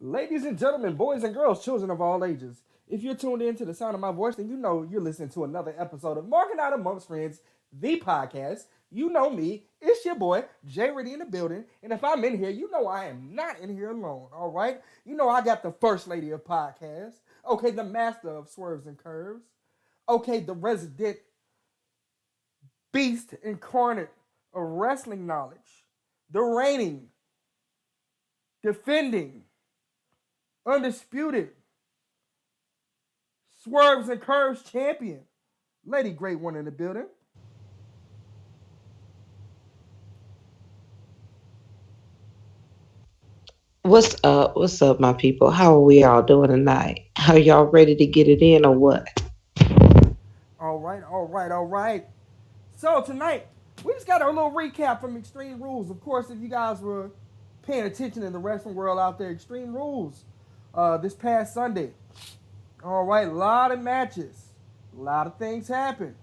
Ladies and gentlemen, boys and girls, children of all ages, if you're tuned in to the sound of my voice, then you know you're listening to another episode of Marking Out Amongst Friends, the podcast. You know me, it's your boy, Jay Riddy in the building. And if I'm in here, you know I am not in here alone, all right? You know I got the first lady of podcasts, okay, the master of swerves and curves, okay, the resident beast incarnate of wrestling knowledge, the reigning, defending, undisputed Swerves and Curves champion. Lady Great One in the building. What's up? What's up, my people? How are we all doing tonight? Are y'all ready to get it in or what? All right, all right, all right. So tonight, we just got a little recap from Extreme Rules. Of course, if you guys were paying attention in the wrestling world out there, Extreme Rules this past Sunday. All right, a lot of matches. A lot of things happen.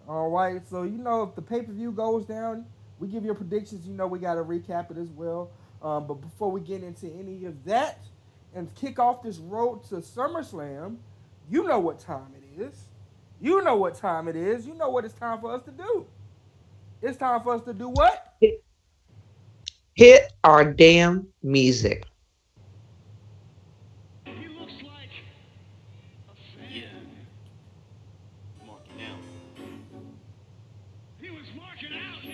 All right, so you know if the pay-per-view goes down, we give your predictions. You know we got to recap it as well. But before we get into any of that and kick off this road to SummerSlam, you know what time it is. You know what time it is. You know what it's time for us to do. It's time for us to do what? Hit, hit our damn music. He looks like a fan. Yeah, marking out. He was marking out, man.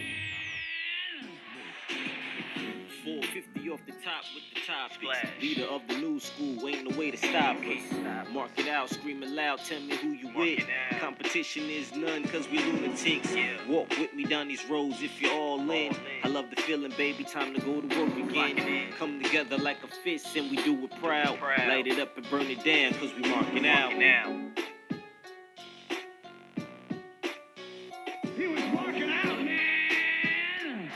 450 off the top with the top splash. Leader of the new school, ain't no way to stop us. Mark it out, screaming loud, tell me who you with. Competition is none, cause we lunatics. Walk with me down these roads if you're all in. I love the feeling, baby, time to go to work again. Come together like a fist and we do it proud. Light it up and burn it down, cause we marking out. He was marking out, man.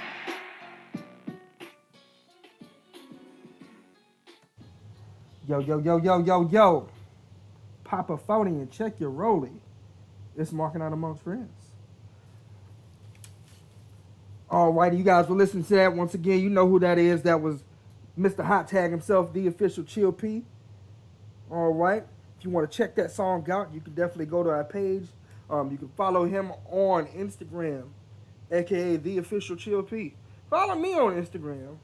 Yo, yo, yo, yo, yo, yo. Pop a phony and check your rollie. It's marking out amongst friends. All righty, you guys were listening to that. Once again, you know who that is. That was Mr. Hot Tag himself, the official Chill P. All right. If you want to check that song out, you can definitely go to our page. You can follow him on Instagram, aka the official Chill P. Follow me on Instagram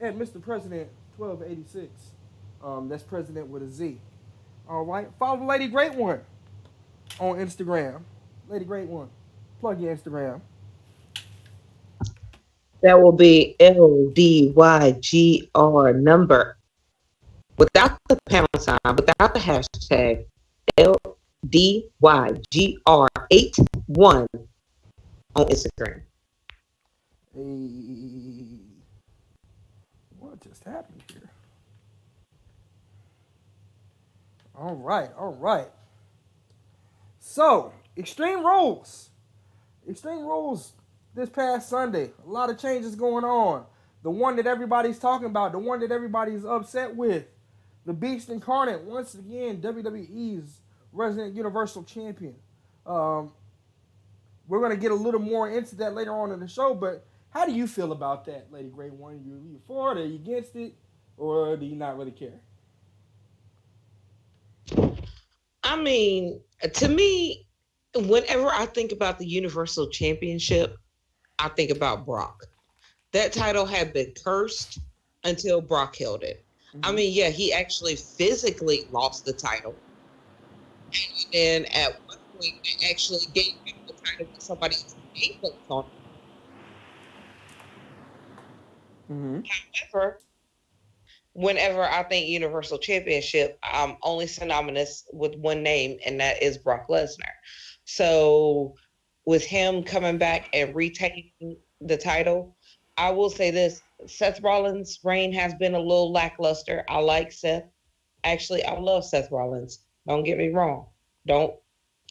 at Mr. President 1286. That's President with a Z. All right. Follow the Lady Great One on Instagram. Lady Great One. Plug your Instagram. That will be LDYGR number without the pound sign, without the hashtag LDYGR81 on Instagram. Hey, what just happened here? All right, all right. So, Extreme Rules. Extreme Rules this past Sunday. A lot of changes going on. The one that everybody's talking about, the one that everybody's upset with. The Beast Incarnate, once again, WWE's resident Universal Champion. Um, we're going to get a little more into that later on in the show, but how do you feel about that, Lady Great One? You for it? Are you against it? Or do you not really care? I mean, to me, whenever I think about the Universal Championship, I think about Brock. That title had been cursed until Brock held it. I Mm-hmm. mean, yeah, he actually physically lost the title. And at one point, they actually gave him the title with somebody's name plates on it. Mm-hmm. However, whenever I think Universal Championship, I'm only synonymous with one name, and that is Brock Lesnar. So, with him coming back and retaking the title, I will say this: Seth Rollins' reign has been a little lackluster. I like Seth. Actually, I love Seth Rollins. Don't get me wrong. Don't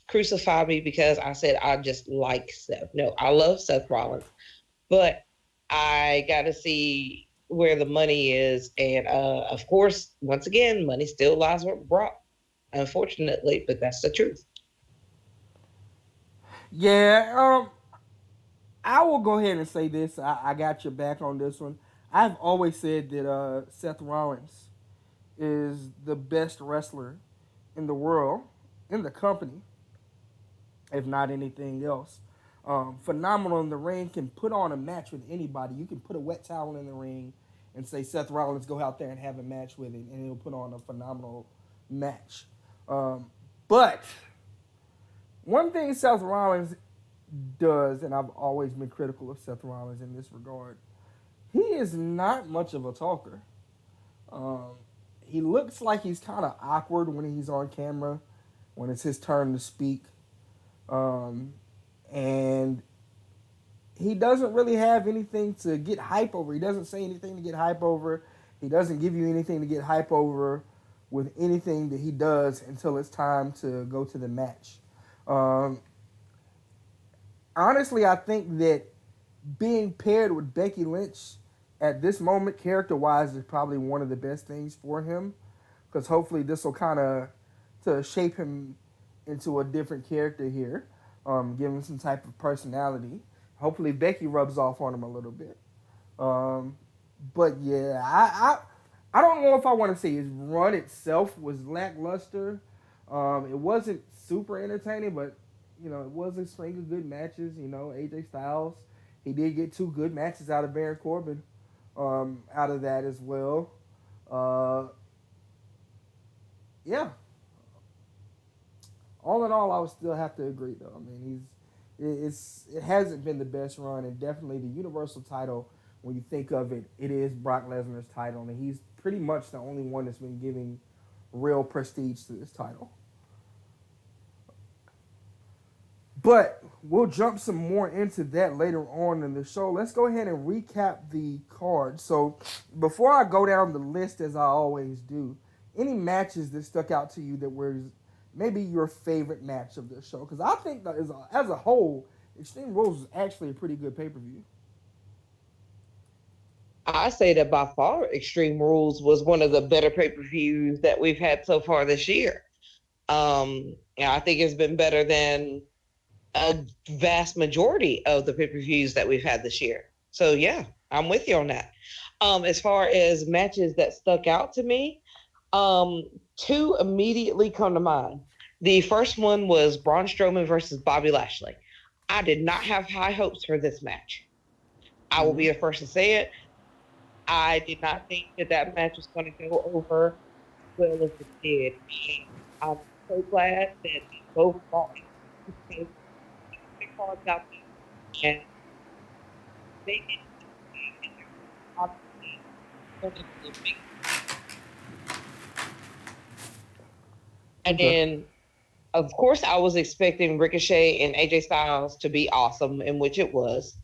crucify me because I said I just like Seth. No, I love Seth Rollins, but I got to see where the money is, and of course, once again, money still lies with Brock. Unfortunately, but that's the truth. Yeah, I will go ahead and say this. I got your back on this one. I've always said that Seth Rollins is the best wrestler in the world, in the company, if not anything else. Phenomenal in the ring, can put on a match with anybody. You can put a wet towel in the ring and say Seth Rollins go out there and have a match with it, and he'll put on a phenomenal match. But one thing Seth Rollins does, and I've always been critical of Seth Rollins in this regard, he is not much of a talker. Um, he looks like he's kind of awkward when he's on camera, when it's his turn to speak. Um, and he doesn't really have anything to get hype over. He doesn't say anything to get hype over. He doesn't give you anything to get hype over with anything that he does until it's time to go to the match. Um, Honestly, I think that being paired with Becky Lynch at this moment, character wise, is probably one of the best things for him, because hopefully this will kind of to shape him into a different character here, give him some type of personality. Hopefully Becky rubs off on him a little bit. Um, but yeah, I don't know if I want to say his run itself was lackluster. It wasn't super entertaining, but it was a string of good matches. AJ Styles, he did get two good matches out of Baron Corbin, out of that as well. Uh, yeah. All in all, I would still have to agree though. I mean, it hasn't been the best run, and definitely the Universal title. When you think of it, it is Brock Lesnar's title, and he's pretty much the only one that's been giving real prestige to this title. But we'll jump some more into that later on in the show. Let's go ahead and recap the card. So before I go down the list, as I always do, any matches that stuck out to you that were maybe your favorite match of the show? Because I think that as a whole, Extreme Rules is actually a pretty good pay-per-view. I say that by far, Extreme Rules was one of the better pay-per-views that we've had so far this year. I think it's been better than a vast majority of the pay-per-views that we've had this year. So yeah, I'm with you on that. As far as matches that stuck out to me, two immediately come to mind. The first one was Braun Strowman versus Bobby Lashley. I did not have high hopes for this match. I will Mm-hmm. be the first to say it. I did not think that match was going to go over well as it did. And I'm so glad that they both brought in big cards out there, and they did obviously. And Okay. then, of course, I was expecting Ricochet and AJ Styles to be awesome, in which it was.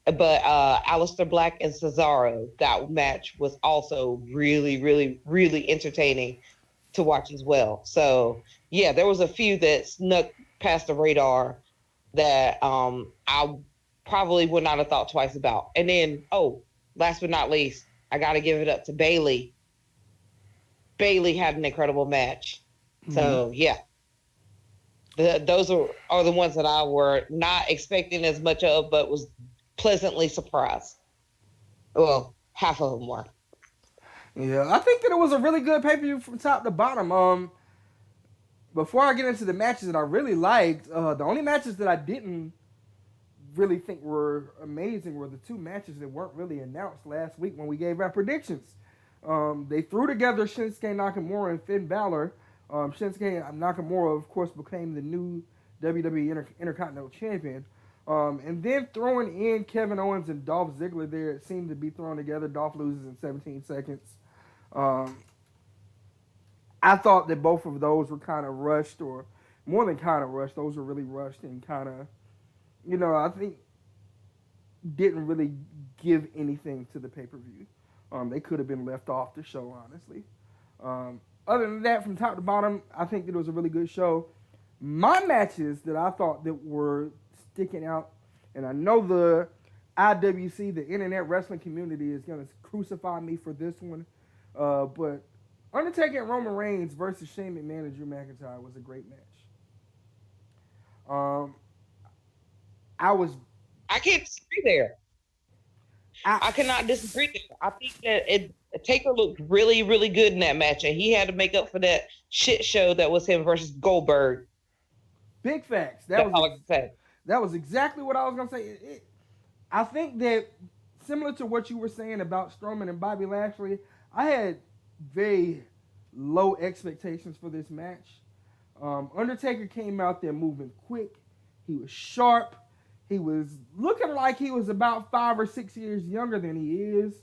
But Aleister Black and Cesaro, that match was also really, really, really entertaining to watch as well. So yeah, there was a few that snuck past the radar that I probably would not have thought twice about. And then, last but not least, I got to give it up to Bayley. Bayley had an incredible match. Mm-hmm. So yeah, those are the ones that I were not expecting as much of, but was pleasantly surprised. Well, half of them were. Yeah, I think that it was a really good pay-per-view from top to bottom. Before I get into the matches that I really liked, the only matches that I didn't really think were amazing were the two matches that weren't really announced last week when we gave our predictions. They threw together Shinsuke Nakamura and Finn Balor. Shinsuke Nakamura, of course, became the new WWE Intercontinental Champion. And then throwing in Kevin Owens and Dolph Ziggler there, it seemed to be thrown together. Dolph loses in 17 seconds. Um, I thought that both of those were kind of rushed, or more than kind of rushed. Those were really rushed and kind of, I think didn't really give anything to the pay-per-view. They could have been left off the show, honestly. Other than that, from top to bottom, I think that it was a really good show. My matches that I thought that were sticking out, and I know the IWC, the Internet Wrestling Community, is going to crucify me for this one, but Undertaker and Roman Reigns versus Shane McMahon and Drew McIntyre was a great match. Um, I was I can't disagree there. I, I cannot disagree there. I think that Taker looked really, really good in that match, and he had to make up for that shit show that was him versus Goldberg. Big facts. That's all I can say. That was exactly what I was gonna say. I think that similar to what you were saying about Strowman and Bobby Lashley, I had very low expectations for this match. Undertaker came out there moving quick. He was sharp. He was looking like he was about 5 or 6 years younger than he is.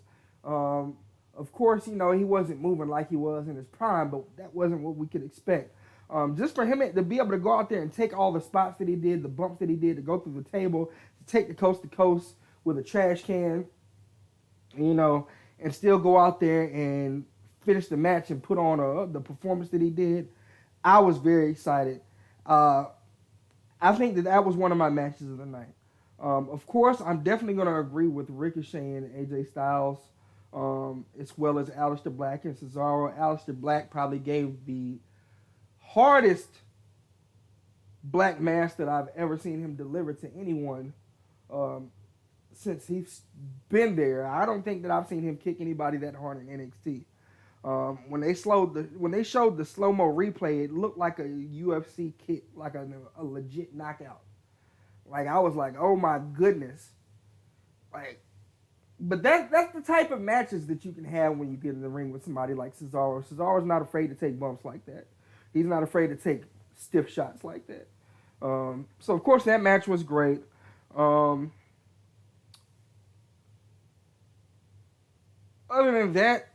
Of course, he wasn't moving like he was in his prime, but that wasn't what we could expect. Just for him to be able to go out there and take all the spots that he did, the bumps that he did, to go through the table, to take the coast to coast with a trash can, and still go out there and finish the match and put on the performance that he did, I was very excited. I think that was one of my matches of the night. Of course, I'm definitely going to agree with Ricochet and AJ Styles, as well as Aleister Black and Cesaro. Aleister Black probably gave the hardest black mass that I've ever seen him deliver to anyone since he's been there. I don't think that I've seen him kick anybody that hard in NXT. When they showed the slow-mo replay, it looked like a UFC kick, like a legit knockout. Like, I was like, oh my goodness. Like, but that's the type of matches that you can have when you get in the ring with somebody like Cesaro. Cesaro's not afraid to take bumps like that. He's not afraid to take stiff shots like that. So of course that match was great. Other than that,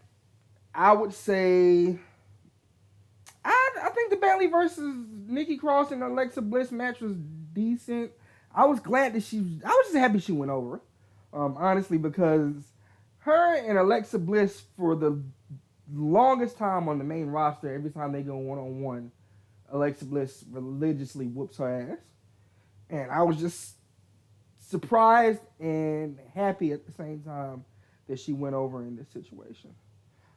I would say I think the Bayley versus Nikki Cross and Alexa Bliss match was decent. I was just happy she went over. Honestly, because her and Alexa Bliss, for the longest time on the main roster, every time they go one-on-one, Alexa Bliss religiously whoops her ass. And I was just surprised and happy at the same time that she went over in this situation.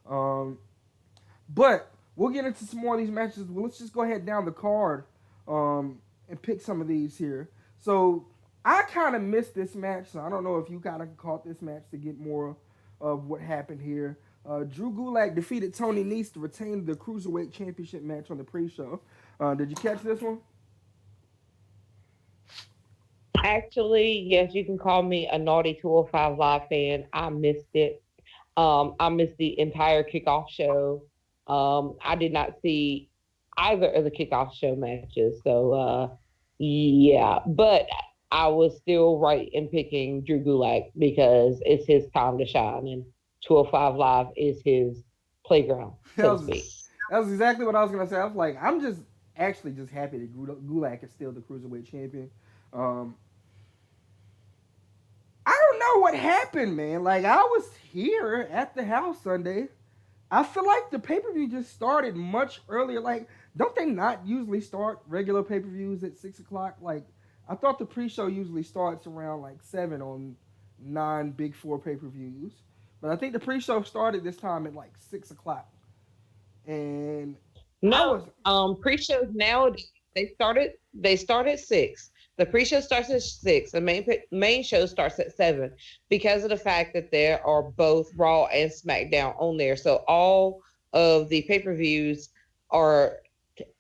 But we'll get into some more of these matches. Well, let's just go ahead down the card and pick some of these here. So I kind of missed this match, so I don't know if you kind of caught this match to get more of what happened here. Drew Gulak defeated Tony Nese to retain the Cruiserweight Championship match on the pre-show. Did you catch this one? Actually, yes, you can call me a naughty 205 Live fan. I missed it. I missed the entire kickoff show. I did not see either of the kickoff show matches. So, yeah. But I was still right in picking Drew Gulak because it's his time to shine. And 205 Live is his playground, so to speak. That was exactly what I was going to say. I was like, I'm just actually just happy that Gulak is still the Cruiserweight Champion. I don't know what happened, man. Like, I was here at the house Sunday. I feel like the pay-per-view just started much earlier. Like, don't they not usually start regular pay-per-views at 6 o'clock? Like, I thought the pre-show usually starts around, like, 7 on 9 Big 4 pay-per-views. But I think the pre-show started this time at, like, 6 o'clock. And no, pre-shows nowadays, they start at 6. The pre-show starts at 6. The main show starts at 7 because of the fact that there are both Raw and SmackDown on there. So all of the pay-per-views are,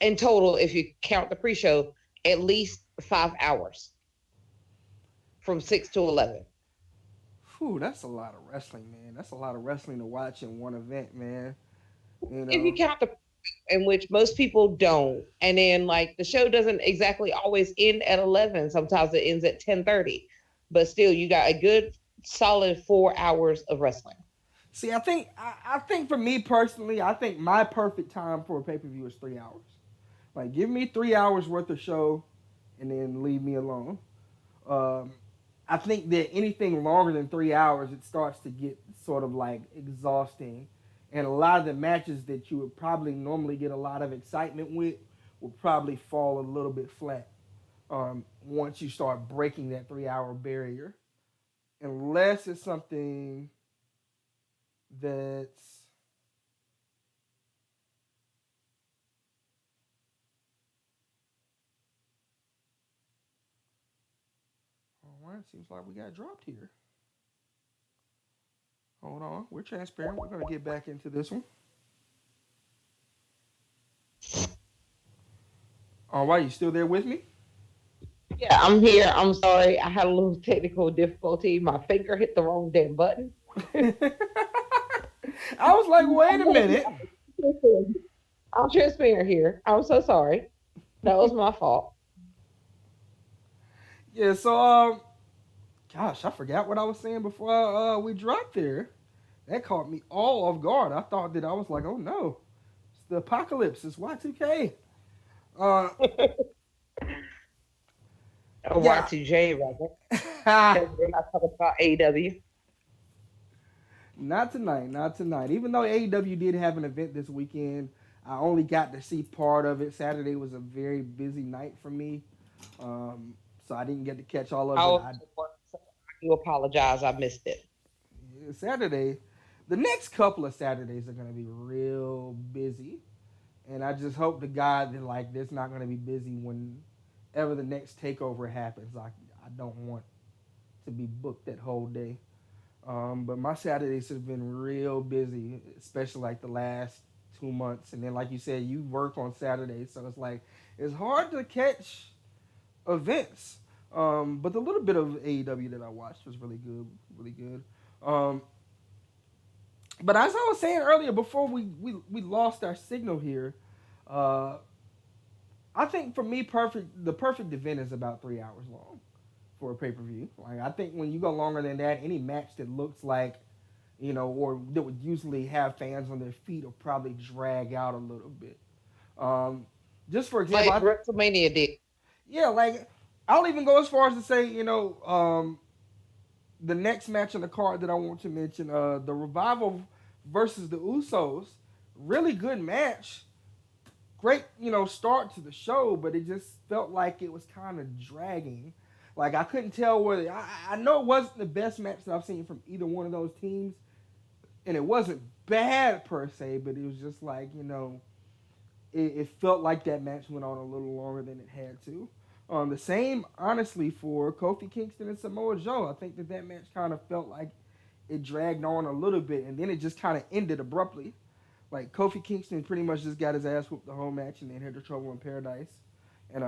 in total, if you count the pre-show, at least 5 hours from 6 to 11. Whew, that's a lot of wrestling, man. That's a lot of wrestling to watch in one event, man. If you count the in which most people don't, and then like the show doesn't exactly always end at 11. Sometimes it ends at 10:30, but still you got a good solid 4 hours of wrestling. See, I think for me personally, I think my perfect time for a pay-per-view is 3 hours. Like, give me 3 hours worth of show and then leave me alone. I think that anything longer than 3 hours, it starts to get sort of like exhausting. And a lot of the matches that you would probably normally get a lot of excitement with will probably fall a little bit flat once you start breaking that 3 hour barrier. Unless it's something that's all right, seems like we got dropped here. Hold on. We're transparent. We're gonna get back into this one. All right, you still there with me? Yeah, I'm here. I'm sorry. I had a little technical difficulty. My finger hit the wrong damn button. I was like, wait a minute. I'm transparent here. I'm so sorry. That was my fault. Yeah, so gosh, I forgot what I was saying before we dropped there. That caught me all off guard. I thought that I was like, oh no, it's the apocalypse. It's Y2K. Uh, Or yeah. Y2J, rather. Because we're not talking about AEW. Not tonight, not tonight. Even though AEW did have an event this weekend, I only got to see part of it. Saturday was a very busy night for me, so I didn't get to catch all of it. I do apologize. I missed it. Saturday, the next couple of Saturdays are going to be real busy, and I just hope to God that like it's not going to be busy whenever the next takeover happens. I don't want to be booked that whole day. But my Saturdays have been real busy, especially like the last 2 months. And then, like you said, you work on Saturdays, so it's like it's hard to catch events. But the little bit of AEW that I watched was really good, really good. Um, but as I was saying earlier, before we lost our signal here, uh, I think for me, the perfect event is about 3 hours long for a pay per view. Like I think when you go longer than that, any match that looks like or that would usually have fans on their feet will probably drag out a little bit. Um, just for example, Like WrestleMania did. yeah, like I'll even go as far as to say, the next match on the card that I want to mention, the Revival versus the Usos, really good match. Great, start to the show, but it just felt like it was kind of dragging. Like I couldn't tell whether I know it wasn't the best match that I've seen from either one of those teams, and it wasn't bad per se, but it was just like it felt like that match went on a little longer than it had to. The same, honestly, for Kofi Kingston and Samoa Joe. I think that match kind of felt like it dragged on a little bit, and then it just kind of ended abruptly. Like Kofi Kingston pretty much just got his ass whooped the whole match, and then had the Trouble in Paradise, and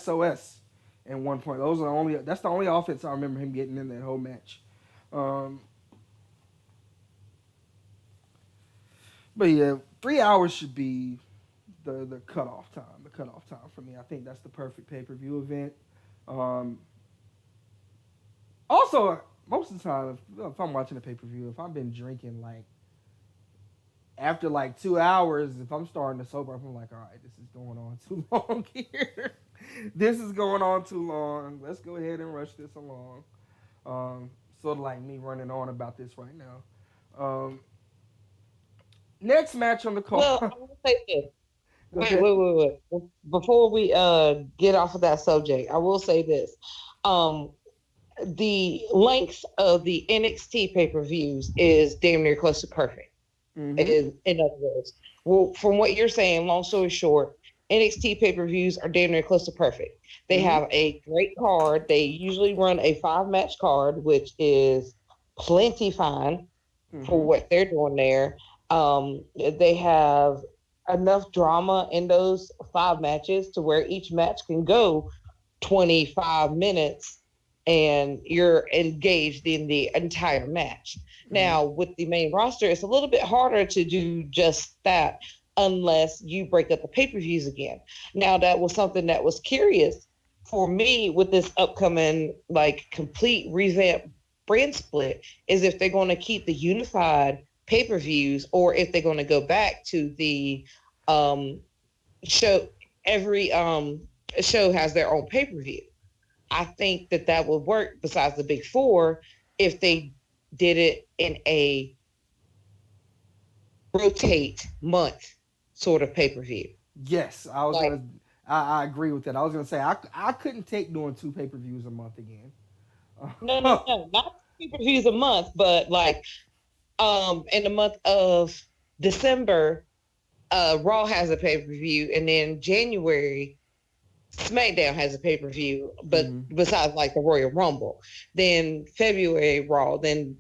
SOS at one point. That's the only offense I remember him getting in that whole match. Um, but yeah, 3 hours should be the cutoff time. The cutoff time for me. I think that's the perfect pay per view event. Also, most of the time, if I'm watching a pay per view, if I've been drinking like after like 2 hours, if I'm starting to sober up, I'm like, all right, this is going on too long here. This is going on too long. Let's go ahead and rush this along. Sort of like me running on about this right now. Next match on the card. Well, I will say this. Wait. Before we get off of that subject, I will say this. The length of the NXT pay-per-views is damn near close to perfect. Mm-hmm. In other words, well, from what you're saying, long story short, NXT pay-per-views are damn near close to perfect. They have a great card. They usually run a 5-match card, which is plenty fine for what they're doing there. They have enough drama in those 5 matches to where each match can go 25 minutes and you're engaged in the entire match. Now, with the main roster, it's a little bit harder to do just that unless you break up the pay-per-views again. Now, that was something that was curious for me with this upcoming like complete revamp brand split, is if they're going to keep the unified pay-per-views or if they're going to go back to the show. Every show has their own pay-per-view. I think that would work besides the big 4 if they did it in a rotate month sort of pay-per-view. Yes, I agree with that. I was gonna say I couldn't take doing 2 pay per views a month again. No, not pay-per-views a month, but like in the month of December, Raw has a pay-per-view, and then January SmackDown has a pay per view, but Mm-hmm. besides like the Royal Rumble, then February Raw, then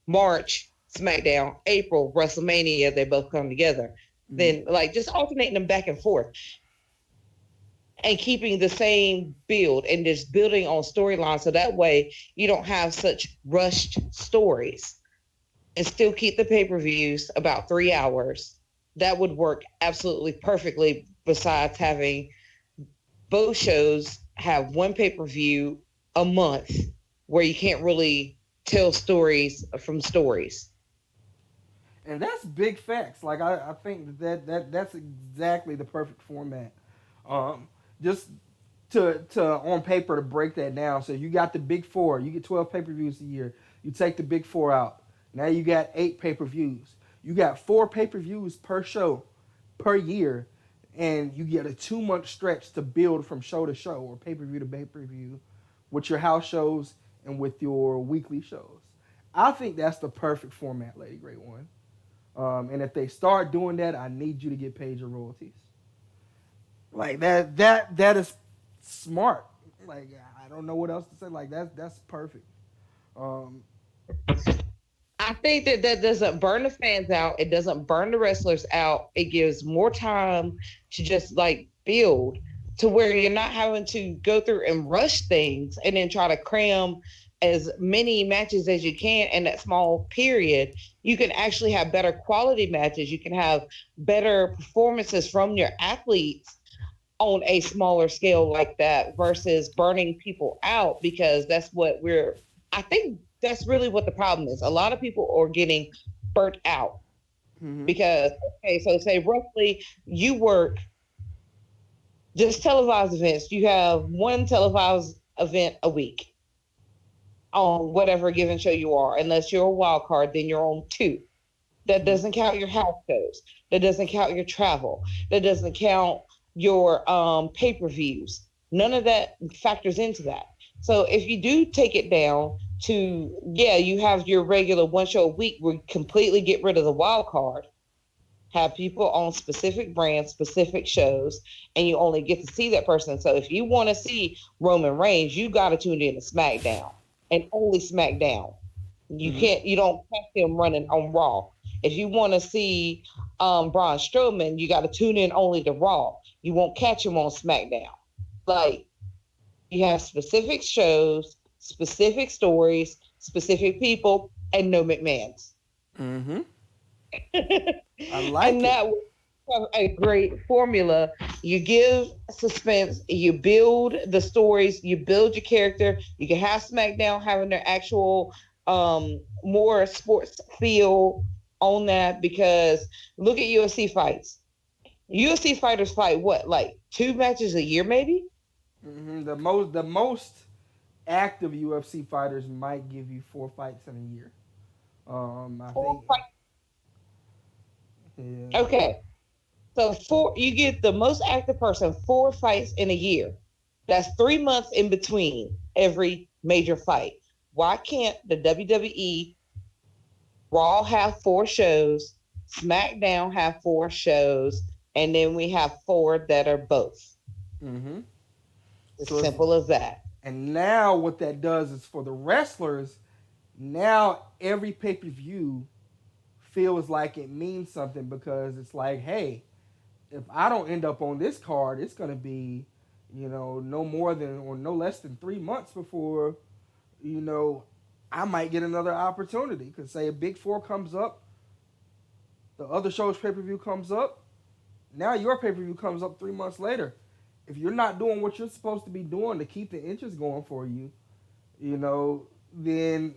March SmackDown, April WrestleMania. They both come together. Mm-hmm. Then like just alternating them back and forth and keeping the same build and just building on storylines so that way you don't have such rushed stories and still keep the pay-per-views about 3 hours. That would work absolutely perfectly. Besides having both shows have one pay-per-view a month where you can't really tell stories from stories. And that's big facts. Like I think that's exactly the perfect format. Um, just to on paper to break that down. So you got the big four. You get 12 pay-per-views a year. You take the big four out. Now you got 8 pay-per-views. You got 4 pay-per-views per show per year, and you get a 2-month stretch to build from show to show or pay-per-view to pay-per-view with your house shows and with your weekly shows. I think that's the perfect format, Lady Great One. And if they start doing that, I need you to get paid your royalties. Like that is smart. Like I don't know what else to say. Like that's perfect. Um, I think that that doesn't burn the fans out. It doesn't burn the wrestlers out. It gives more time to just like build to where you're not having to go through and rush things and then try to cram as many matches as you can in that small period. You can actually have better quality matches. You can have better performances from your athletes on a smaller scale like that versus burning people out because that's what I think that's really what the problem is. A lot of people are getting burnt out mm-hmm, because, okay, so say roughly you work just televised events, you have one televised event a week on whatever given show you are. Unless you're a wild card, then you're on two. That mm-hmm, doesn't count your house shows. That doesn't count your travel. That doesn't count your pay-per-views. None of that factors into that. So if you do take it down to, yeah, you have your regular one show a week where you completely get rid of the wild card, have people on specific brands, specific shows, and you only get to see that person. So if you want to see Roman Reigns, you got to tune in to SmackDown and only SmackDown. mm-hmm, You don't catch him running on Raw. If you want to see Braun Strowman, you got to tune in only to Raw. You won't catch him on SmackDown. Like you have specific shows, specific stories, specific people, and no McMahon's. mm-hmm. I And like it. that was a great formula. You give suspense, you build the stories, you build your character. You can have SmackDown having their actual more sports feel on that because look at UFC fights. UFC fighters fight what, like 2 matches a year, maybe? Mm-hmm. The most active UFC fighters might give you 4 fights in a year. I think. Four fights. Yeah. Okay. So you get the most active person 4 fights in a year. That's 3 months in between every major fight. Why can't the WWE Raw have 4 shows, SmackDown have 4 shows, and then we have 4 that are both? Mm-hmm. As So it's simple as that. and now what that does is for the wrestlers. Now every pay per view feels like it means something because it's like, hey, if I don't end up on this card, it's gonna be, no more than or no less than 3 months before, you know, I might get another opportunity. Because say a big four comes up, the other show's pay per view comes up, now your pay per view comes up 3 months later. If you're not doing what you're supposed to be doing to keep the interest going for you, then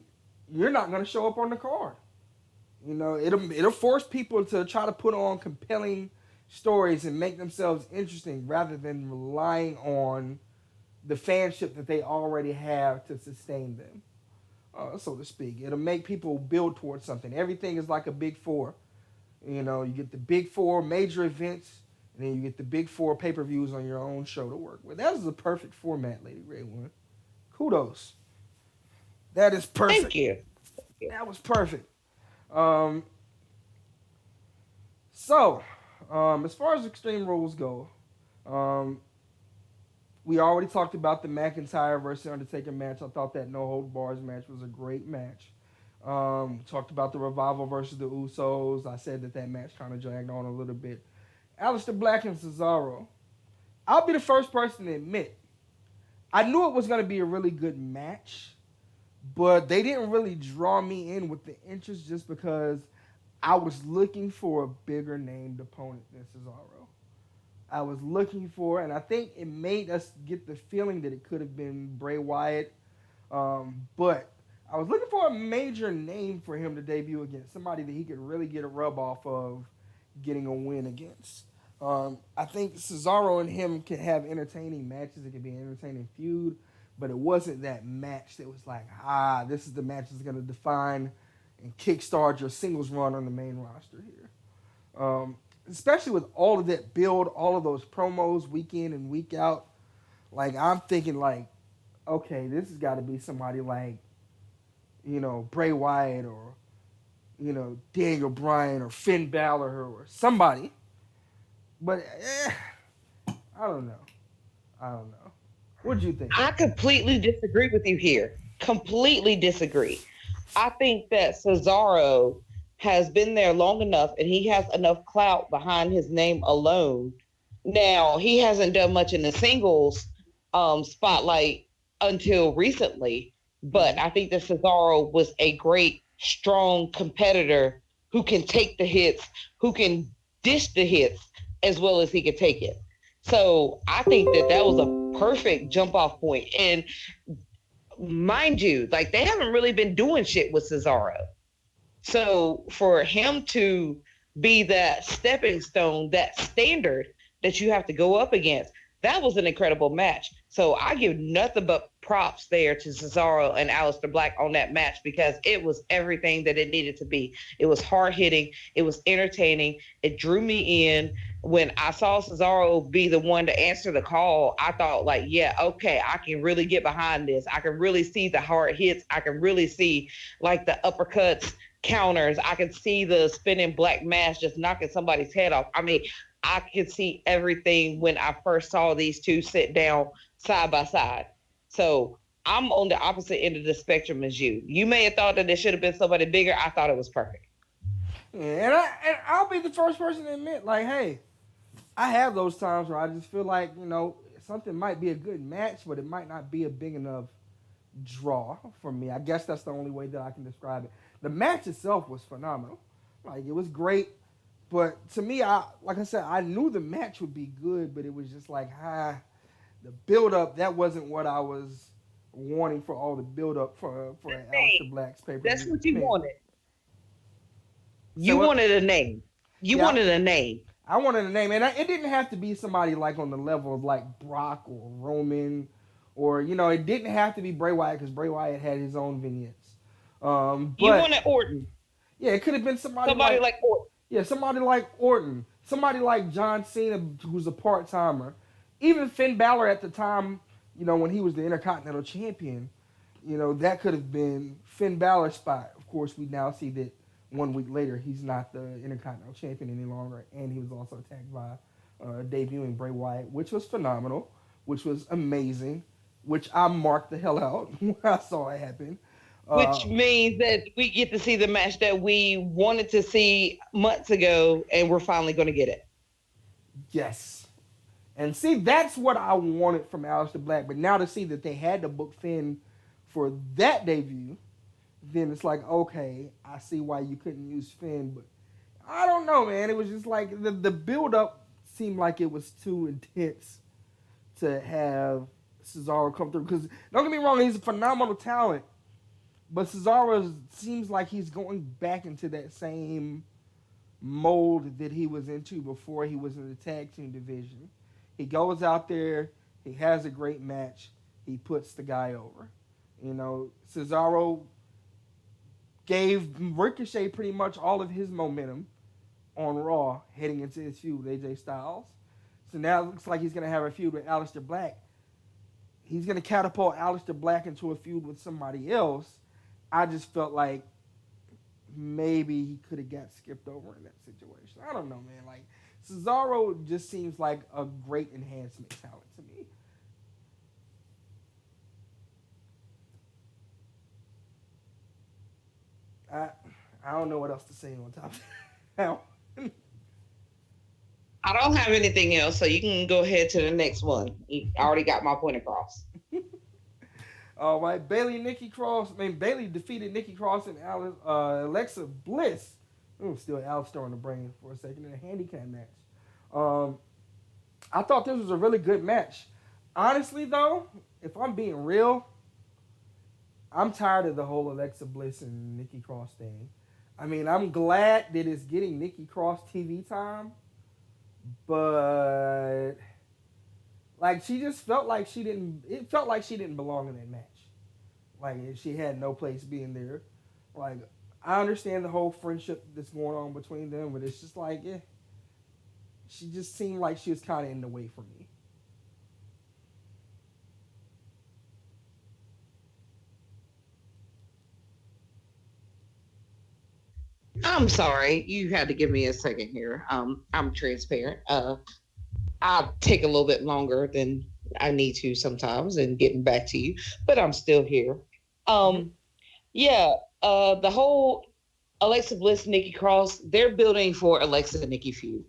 you're not gonna show up on the card. It'll force people to try to put on compelling stories and make themselves interesting rather than relying on the fanship that they already have to sustain them, so to speak. It'll make people build towards something. Everything is like a big four. You get the big four major events, and then you get the big four pay-per-views on your own show to work with. That is the perfect format, Lady Grey One. Kudos. That is Thank perfect. you. That was perfect. Um, so, as far as Extreme Rules go, um, We already talked about the McIntyre versus Undertaker match. I thought that No Hold Bars match was a great match. Talked about the Revival versus the Usos. I said that match kind of dragged on a little bit. Aleister Black and Cesaro. I'll be the first person to admit I knew it was going to be a really good match, but they didn't really draw me in with the interest just because I was looking for a bigger named opponent than Cesaro. I was looking for, and I think it made us get the feeling that it could have been Bray Wyatt. But I was looking for a major name for him to debut against, somebody that he could really get a rub off of getting a win against. I think Cesaro and him can have entertaining matches. It could be an entertaining feud, but it wasn't that match that was like, this is the match that's going to define and kickstart your singles run on the main roster here. Especially with all of that build, all of those promos week in and week out. Like, I'm thinking, like, okay, this has got to be somebody like, Bray Wyatt or, Daniel Bryan or Finn Balor or somebody. But, I don't know. What do you think? I completely disagree with you here. Completely disagree. I think that Cesaro has been there long enough and he has enough clout behind his name alone. Now, he hasn't done much in the singles spotlight until recently, but I think that Cesaro was a great, strong competitor who can take the hits, who can dish the hits as well as he could take it. So I think that was a perfect jump off point. And mind you, like they haven't really been doing shit with Cesaro. So for him to be that stepping stone, that standard that you have to go up against, that was an incredible match. So I give nothing but props there to Cesaro and Aleister Black on that match because it was everything that it needed to be. It was hard hitting. It was entertaining. It drew me in. When I saw Cesaro be the one to answer the call, I thought like, yeah, okay, I can really get behind this. I can really see the hard hits. I can really see like the uppercuts, counters. I can see the spinning black mass just knocking somebody's head off. I mean, I could see everything when I first saw these two sit down side by side. So I'm on the opposite end of the spectrum as you. You may have thought that there should have been somebody bigger. I thought it was perfect. Yeah, and I'll be the first person to admit, like, hey, I have those times where I just feel like, something might be a good match, but it might not be a big enough draw for me. I guess that's the only way that I can describe it. The match itself was phenomenal. Like, it was great. But to me, like I said, I knew the match would be good, but it was just like, the build-up, that wasn't what I was wanting for all the build-up for Aleister Black's paper. That's what you wanted. So wanted a name. You wanted a name. I wanted a name, and it didn't have to be somebody like on the level of like Brock or Roman, or it didn't have to be Bray Wyatt because Bray Wyatt had his own vignettes. But you wanted Orton. Yeah, it could have been somebody like Orton. Yeah, somebody like Orton, somebody like John Cena, who's a part timer, even Finn Balor at the time. When he was the Intercontinental Champion, that could have been Finn Balor's spot. Of course, we now see that 1 week later, he's not the Intercontinental Champion any longer, and he was also attacked by debuting Bray Wyatt, which was phenomenal, which was amazing, which I marked the hell out when I saw it happen. Which means that we get to see the match that we wanted to see months ago, and we're finally going to get it. Yes. And see, that's what I wanted from Aleister Black, but now to see that they had to book Finn for that debut, then it's like, okay, I see why you couldn't use Finn, but I don't know, man. It was just like the build-up seemed like it was too intense to have Cesaro come through. Because don't get me wrong, he's a phenomenal talent, but Cesaro seems like he's going back into that same mold that he was into before he was in the tag team division. He goes out there, he has a great match, he puts the guy over. Cesaro gave Ricochet pretty much all of his momentum on Raw heading into his feud with AJ Styles. So now it looks like he's going to have a feud with Aleister Black. He's going to catapult Aleister Black into a feud with somebody else. I just felt like maybe he could have got skipped over in that situation. I don't know, man. Like, Cesaro just seems like a great enhancement talent to me. I I don't know what else to say on top of that. I don't have anything else, so you can go ahead to the next one. I already got my point across. All right, Bailey, Nikki Cross. I mean, Bailey defeated Nikki Cross and Alexa Bliss. Ooh, still Alistair on the brain for a second in a handicap match. Um, I thought this was a really good match. Honestly, though, if I'm being real, I'm tired of the whole Alexa Bliss and Nikki Cross thing. I mean, I'm glad that it's getting Nikki Cross TV time, but like she just felt like she didn't. It felt like she didn't belong in that match. Like she had no place being there. Like I understand the whole friendship that's going on between them, but it's just like, yeah, she just seemed like she was kind of in the way for me. I'm sorry, you had to give me a second here. I'm transparent. I take a little bit longer than I need to sometimes in getting back to you, but I'm still here. Mm-hmm. Um, yeah, the whole Alexa Bliss, Nikki Cross, they're building for Alexa and Nikki feud.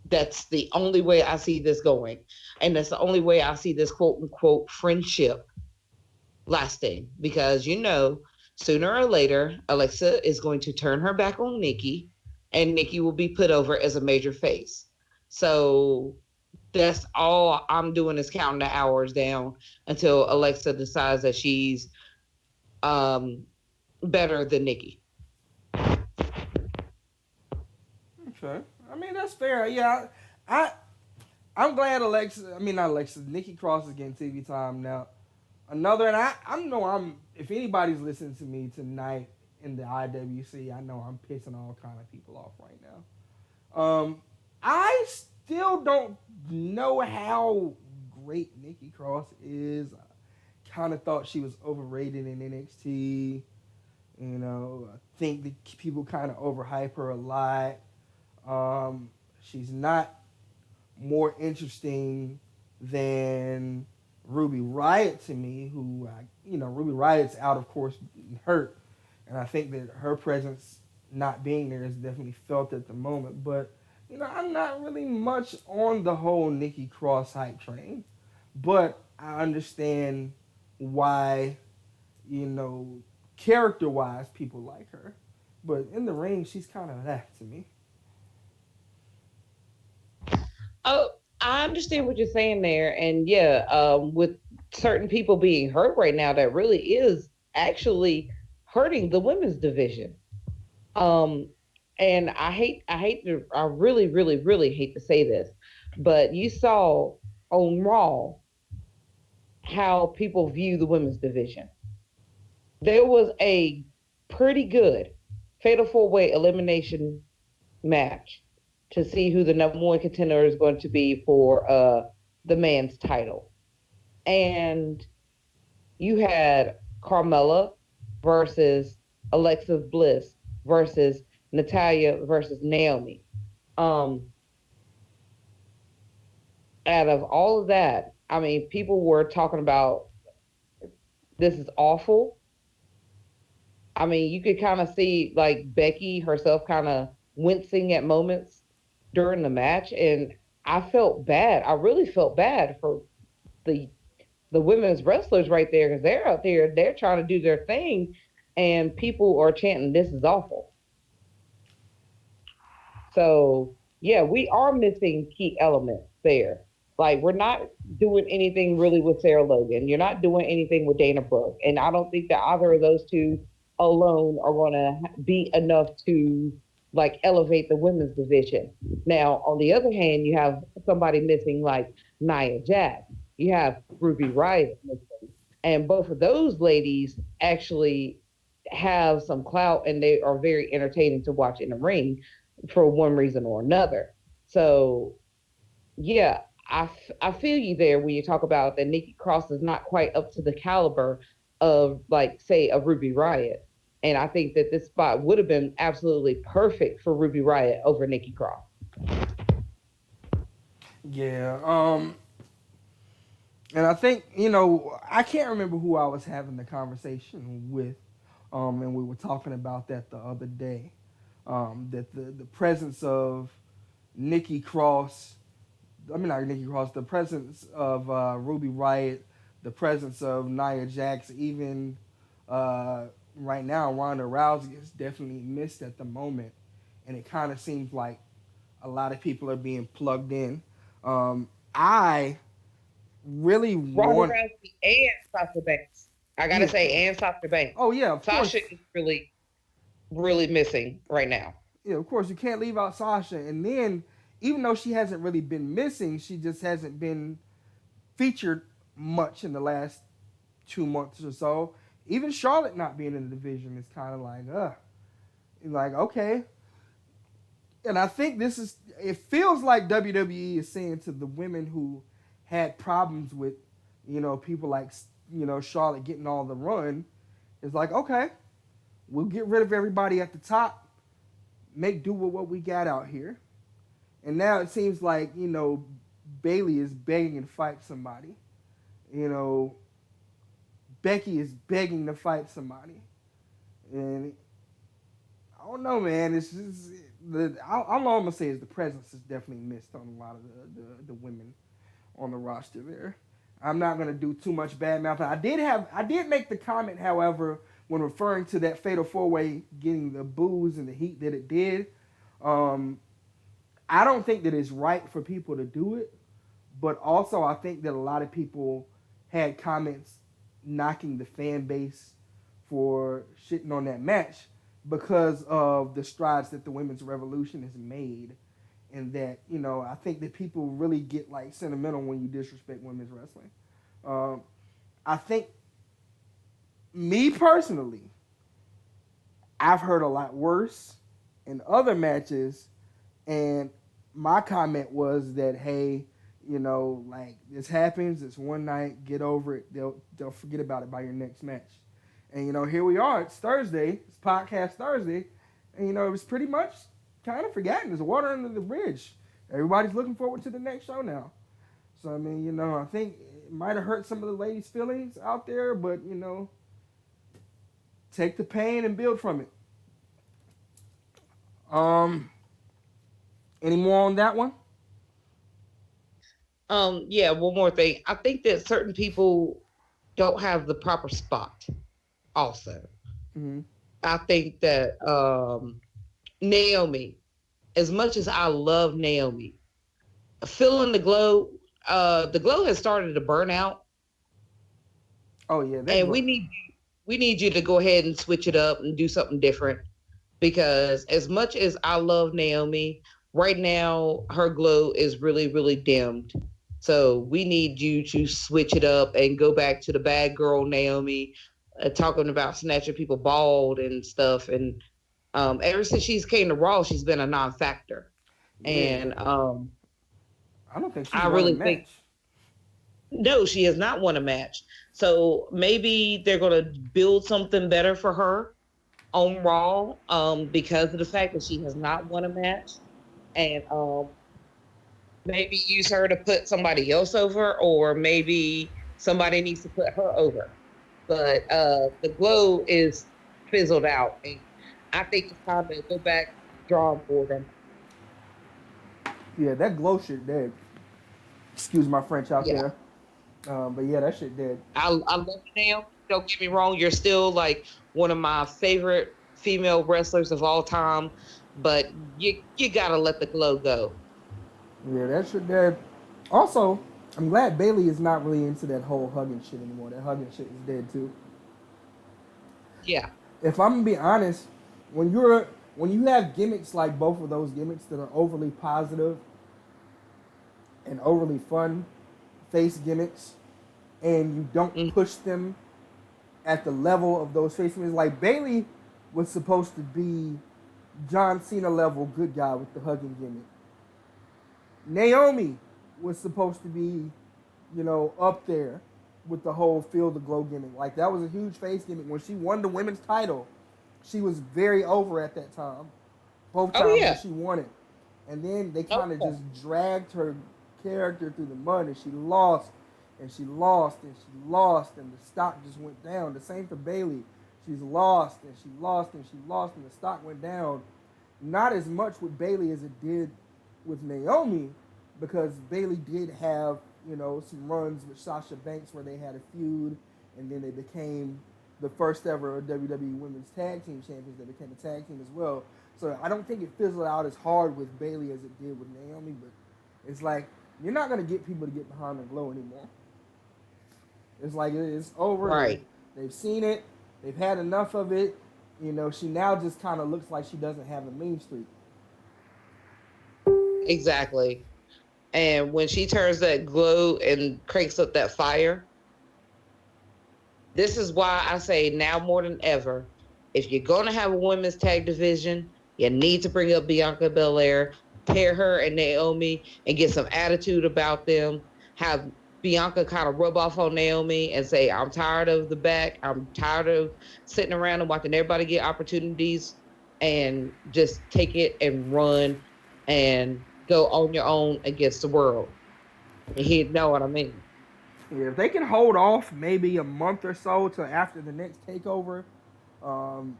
That's the only way I see this going. And that's the only way I see this quote unquote friendship lasting because sooner or later, Alexa is going to turn her back on Nikki and Nikki will be put over as a major face. So that's all I'm doing is counting the hours down until Alexa decides that she's um, better than Nikki. Okay, I mean that's fair. Yeah, I I'm glad Alexa. I mean not Alexa. Nikki Cross is getting TV time now. Another, and I know I'm. If anybody's listening to me tonight in the IWC, I know I'm pissing all kind of people off right now. I still don't know how great Nikki Cross is. I kind of thought she was overrated in NXT. I think that people kind of overhype her a lot. She's not more interesting than Ruby Riot to me, Ruby Riot's out, of course, hurt. And I think that her presence not being there is definitely felt at the moment. But, I'm not really much on the whole Nikki Cross hype train. But I understand why, you know, character wise, people like her. But in the ring, she's kind of that to me. Oh, I understand what you're saying there. And yeah, with certain people being hurt right now, that really is actually hurting the women's division. Um, and I really, really, really hate to say this, but you saw on Raw how people view the women's division. There was a pretty good fatal four way elimination match to see who the number one contender is going to be for the man's title. And you had Carmella versus Alexa Bliss versus Natalia versus Naomi. Um, Out of all of that, I mean, people were talking about this is awful. I mean, you could kind of see like Becky herself kind of wincing at moments during the match, and I felt bad. I really felt bad for the the women's wrestlers right there because they're out there, they're trying to do their thing, and people are chanting, "This is awful." So yeah, we are missing key elements there. Like we're not doing anything really with Sarah Logan. You're not doing anything with Dana Brooke, and I don't think that either of those two alone are going to be enough to like elevate the women's division. Now, on the other hand, you have somebody missing like Nia Jax. You have Ruby Riott missing, and both of those ladies actually have some clout, and they are very entertaining to watch in the ring for one reason or another. So yeah, I feel you there when you talk about that Nikki Cross is not quite up to the caliber of like say a Ruby Riott. And I think that this spot would have been absolutely perfect for Ruby Riott over Nikki Cross. Yeah. And I think, I can't remember who I was having the conversation with And we were talking about that the other day. That the presence of Nikki Cross, I mean not Nikki Cross, the presence of Ruby Riott, the presence of Nia Jax, even uh, right now Ronda Rousey is definitely missed at the moment, and it kind of seems like a lot of people are being plugged in. I really Ronda want, Rousey and Sasha Banks. I gotta yeah, say, and Sasha Banks. oh yeah, of course, Sasha is really, really missing right now. yeah, of course, you can't leave out Sasha. And then, even though she hasn't really been missing, she just hasn't been featured much in the last 2 months or so. Even Charlotte not being in the division is kind of like okay. And I think this is, it feels like WWE is saying to the women who had problems with, people like, Charlotte getting all the run, it's like, okay, we'll get rid of everybody at the top, make do with what we got out here. And now it seems like, Bailey is begging to fight somebody. You know, Becky is begging to fight somebody. And I don't know, man. It's just all I'm gonna say is the presence is definitely missed on a lot of the women on the roster there. I'm not gonna do too much bad mouth. I did make the comment, however, when referring to that fatal four way getting the boos and the heat that it did. Um, I don't think that it's right for people to do it, but also I think that a lot of people had comments knocking the fan base for shitting on that match because of the strides that the women's revolution has made, and that I think that people really get like sentimental when you disrespect women's wrestling. Um, I think me personally, I've heard a lot worse in other matches, and my comment was that hey, like this happens, it's one night, get over it. They'll forget about it by your next match. And here we are. It's Thursday. It's podcast Thursday, and it was pretty much kind of forgotten. There's water under the bridge. Everybody's looking forward to the next show now. So I mean, I think it might have hurt some of the ladies' feelings out there, but take the pain and build from it. Um, any more on that one? Yeah, one more thing. I think that certain people don't have the proper spot also. Mm-hmm. I think that Naomi, as much as I love Naomi, feeling the glow has started to burn out, Oh yeah, that and glow. we need you to go ahead and switch it up and do something different. Because as much as I love Naomi, right now her glow is really, really dimmed. So we need you to switch it up and go back to the bad girl Naomi, talking about snatching people bald and stuff. And ever since she's came to Raw, she's been a non-factor. Yeah, And I don't think she's I won a really think match. no, she has not won a match. So maybe they're going to build something better for her on Raw, because of the fact that she has not won a match, and maybe use her to put somebody else over, or maybe somebody needs to put her over. But the glow is fizzled out, and I think it's time to go back drawing board. And Yeah, that glow shit dead. Excuse my French out yeah, there. But yeah, that shit dead. I love you, Naomi. Don't get me wrong, you're still like one of my favorite female wrestlers of all time, but you gotta let the glow go. Yeah, that shit dead. Also, I'm glad Bailey is not really into that whole hugging shit anymore. That hugging shit is dead too. Yeah. If I'm gonna be honest, when you have gimmicks like both of those gimmicks that are overly positive and overly fun face gimmicks, and you don't Mm. push them at the level of those face gimmicks, like Bailey was supposed to be John Cena level good guy with the hugging gimmick. Naomi was supposed to be, up there with the whole Feel the Glow gimmick. Like that was a huge face gimmick. When she won the women's title, she was very over at that time. Both Oh times that yeah. she won it. And then they Oh kind of yeah. just dragged her character through the mud, and she lost and she lost and she lost, and the stock just went down. The same for Bailey. she's lost and she lost and she lost, and the stock went down. Not as much with Bayley as it did with Naomi, because Bayley did have, some runs with Sasha Banks where they had a feud, and then they became the first ever WWE Women's Tag Team Champions. They became a tag team as well. So I don't think it fizzled out as hard with Bayley as it did with Naomi, but it's like you're not going to get people to get behind the Glow anymore. It's like it's over. Right. They've seen it. They've had enough of it. She now just kind of looks like she doesn't have a mean streak. Exactly. And when she turns that glow and cranks up that fire, this is why I say now more than ever, if you're going to have a women's tag division, you need to bring up Bianca Belair, pair her and Naomi, and get some attitude about them. Have Bianca kind of rub off on Naomi and say, I'm tired of the back. I'm tired of sitting around and watching everybody get opportunities, and just take it and run and go on your own against the world. And you know what I mean? Yeah, if they can hold off maybe a month or so till after the next takeover, and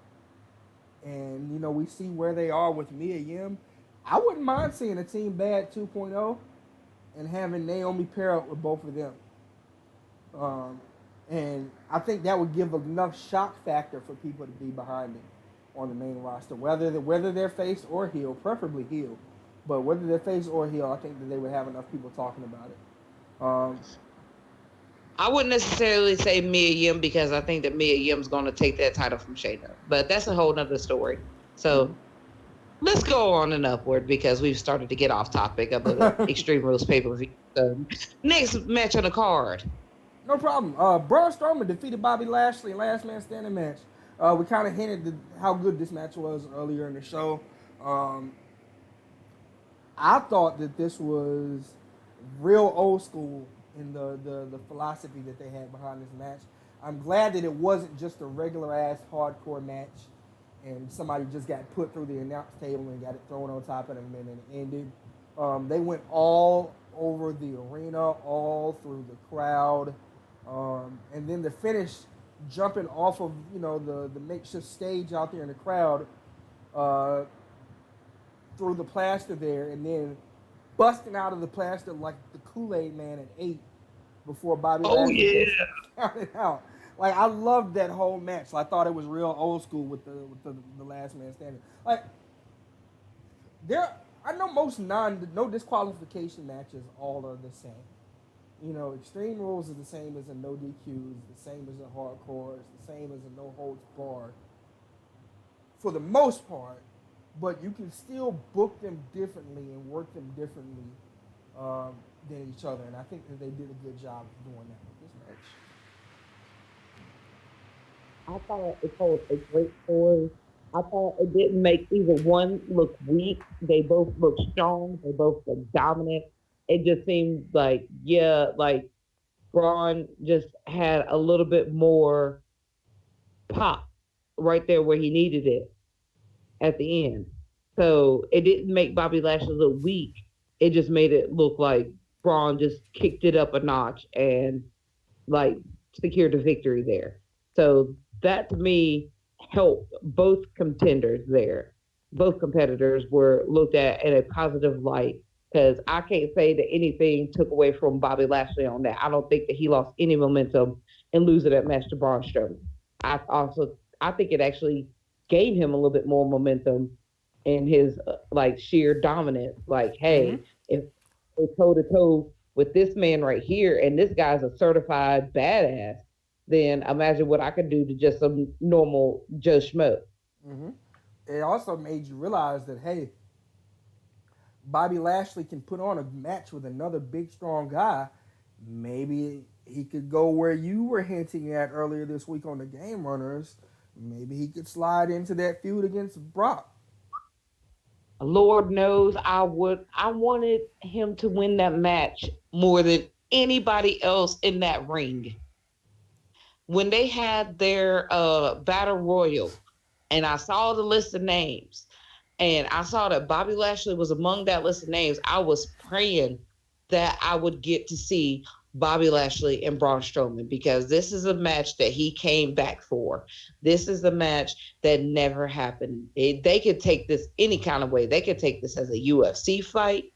we see where they are with Mia Yim, I wouldn't mind seeing a Team Bad 2.0 and having Naomi pair up with both of them. And I think that would give enough shock factor for people to be behind it on the main roster, whether they're face or heel, preferably heel. But whether they're face or heel, I think that they would have enough people talking about it. I wouldn't necessarily say Mia Yim, because I think that Mia Yim's going to take that title from Shayna. But that's a whole nother story. So let's go on and upward, because we've started to get off topic of the Extreme Rules pay-per-view. So, next match on the card. No problem. Braun Strowman defeated Bobby Lashley in last man standing match. We kind of hinted at how good this match was earlier in the show. I thought that this was real old school in the philosophy that they had behind this match. I'm glad that it wasn't just a regular ass hardcore match and somebody just got put through the announce table and got it thrown on top of them and it ended. They went all over the arena, all through the crowd. And then the finish, jumping off of the makeshift stage out there in the crowd, through the plaster there, and then busting out of the plaster like the Kool-Aid Man at 8 before Bobby Lashley counted out. Like, I loved that whole match. I thought it was real old school with the last man standing. Like, I know most no disqualification matches all are the same. Extreme Rules is the same as a no DQs, the same as a hardcore, it's the same as a no holds barred. For the most part, but you can still book them differently and work them differently than each other, and I think that they did a good job of doing that with this match. I thought it told a great story. I thought it didn't make either one look weak. They both looked strong. They both looked dominant. It just seemed like, Braun just had a little bit more pop right there where he needed it at the end. So it didn't make Bobby Lashley look weak. It just made it look like Braun just kicked it up a notch and secured a victory there. So that to me helped both contenders there. Both competitors were looked at in a positive light, because I can't say that anything took away from Bobby Lashley on that. I don't think that he lost any momentum in losing that match to Braun Strowman. I think it actually gained him a little bit more momentum in his sheer dominance. If we're toe to toe with this man right here, and this guy's a certified badass, then imagine what I could do to just some normal Joe Schmo. Mm-hmm. It also made you realize that, hey, Bobby Lashley can put on a match with another big, strong guy. Maybe he could go where you were hinting at earlier this week on the Game Runners. Maybe he could slide into that feud against Brock. Lord knows I wanted him to win that match more than anybody else in that ring. When they had their battle royal, and I saw the list of names, and I saw that Bobby Lashley was among that list of names, I was praying that I would get to see Bobby Lashley and Braun Strowman, because this is a match that he came back for. This is a match that never happened. They could take this any kind of way. They could take this as a UFC fight.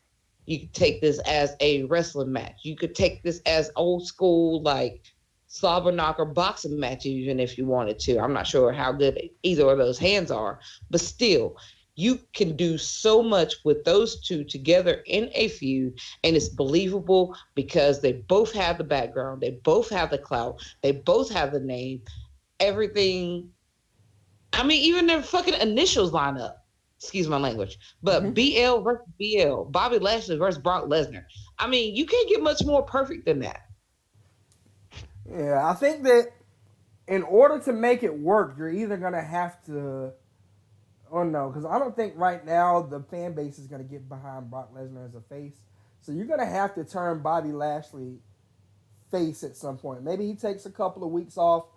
You could take this as a wrestling match. You could take this as old school, like slobber knocker boxing match, even if you wanted to. I'm not sure how good either of those hands are, but still, you can do so much with those two together in a feud, and it's believable because they both have the background, they both have the clout, they both have the name, everything. I mean, even their fucking initials line up. Excuse my language, but BL versus BL, Bobby Lashley versus Brock Lesnar. I mean, you can't get much more perfect than that. Yeah, I think that in order to make it work, you're either gonna have to. Oh no, because I don't think right now the fan base is gonna get behind Brock Lesnar as a face. So you're gonna have to turn Bobby Lashley face at some point. Maybe he takes a couple of weeks off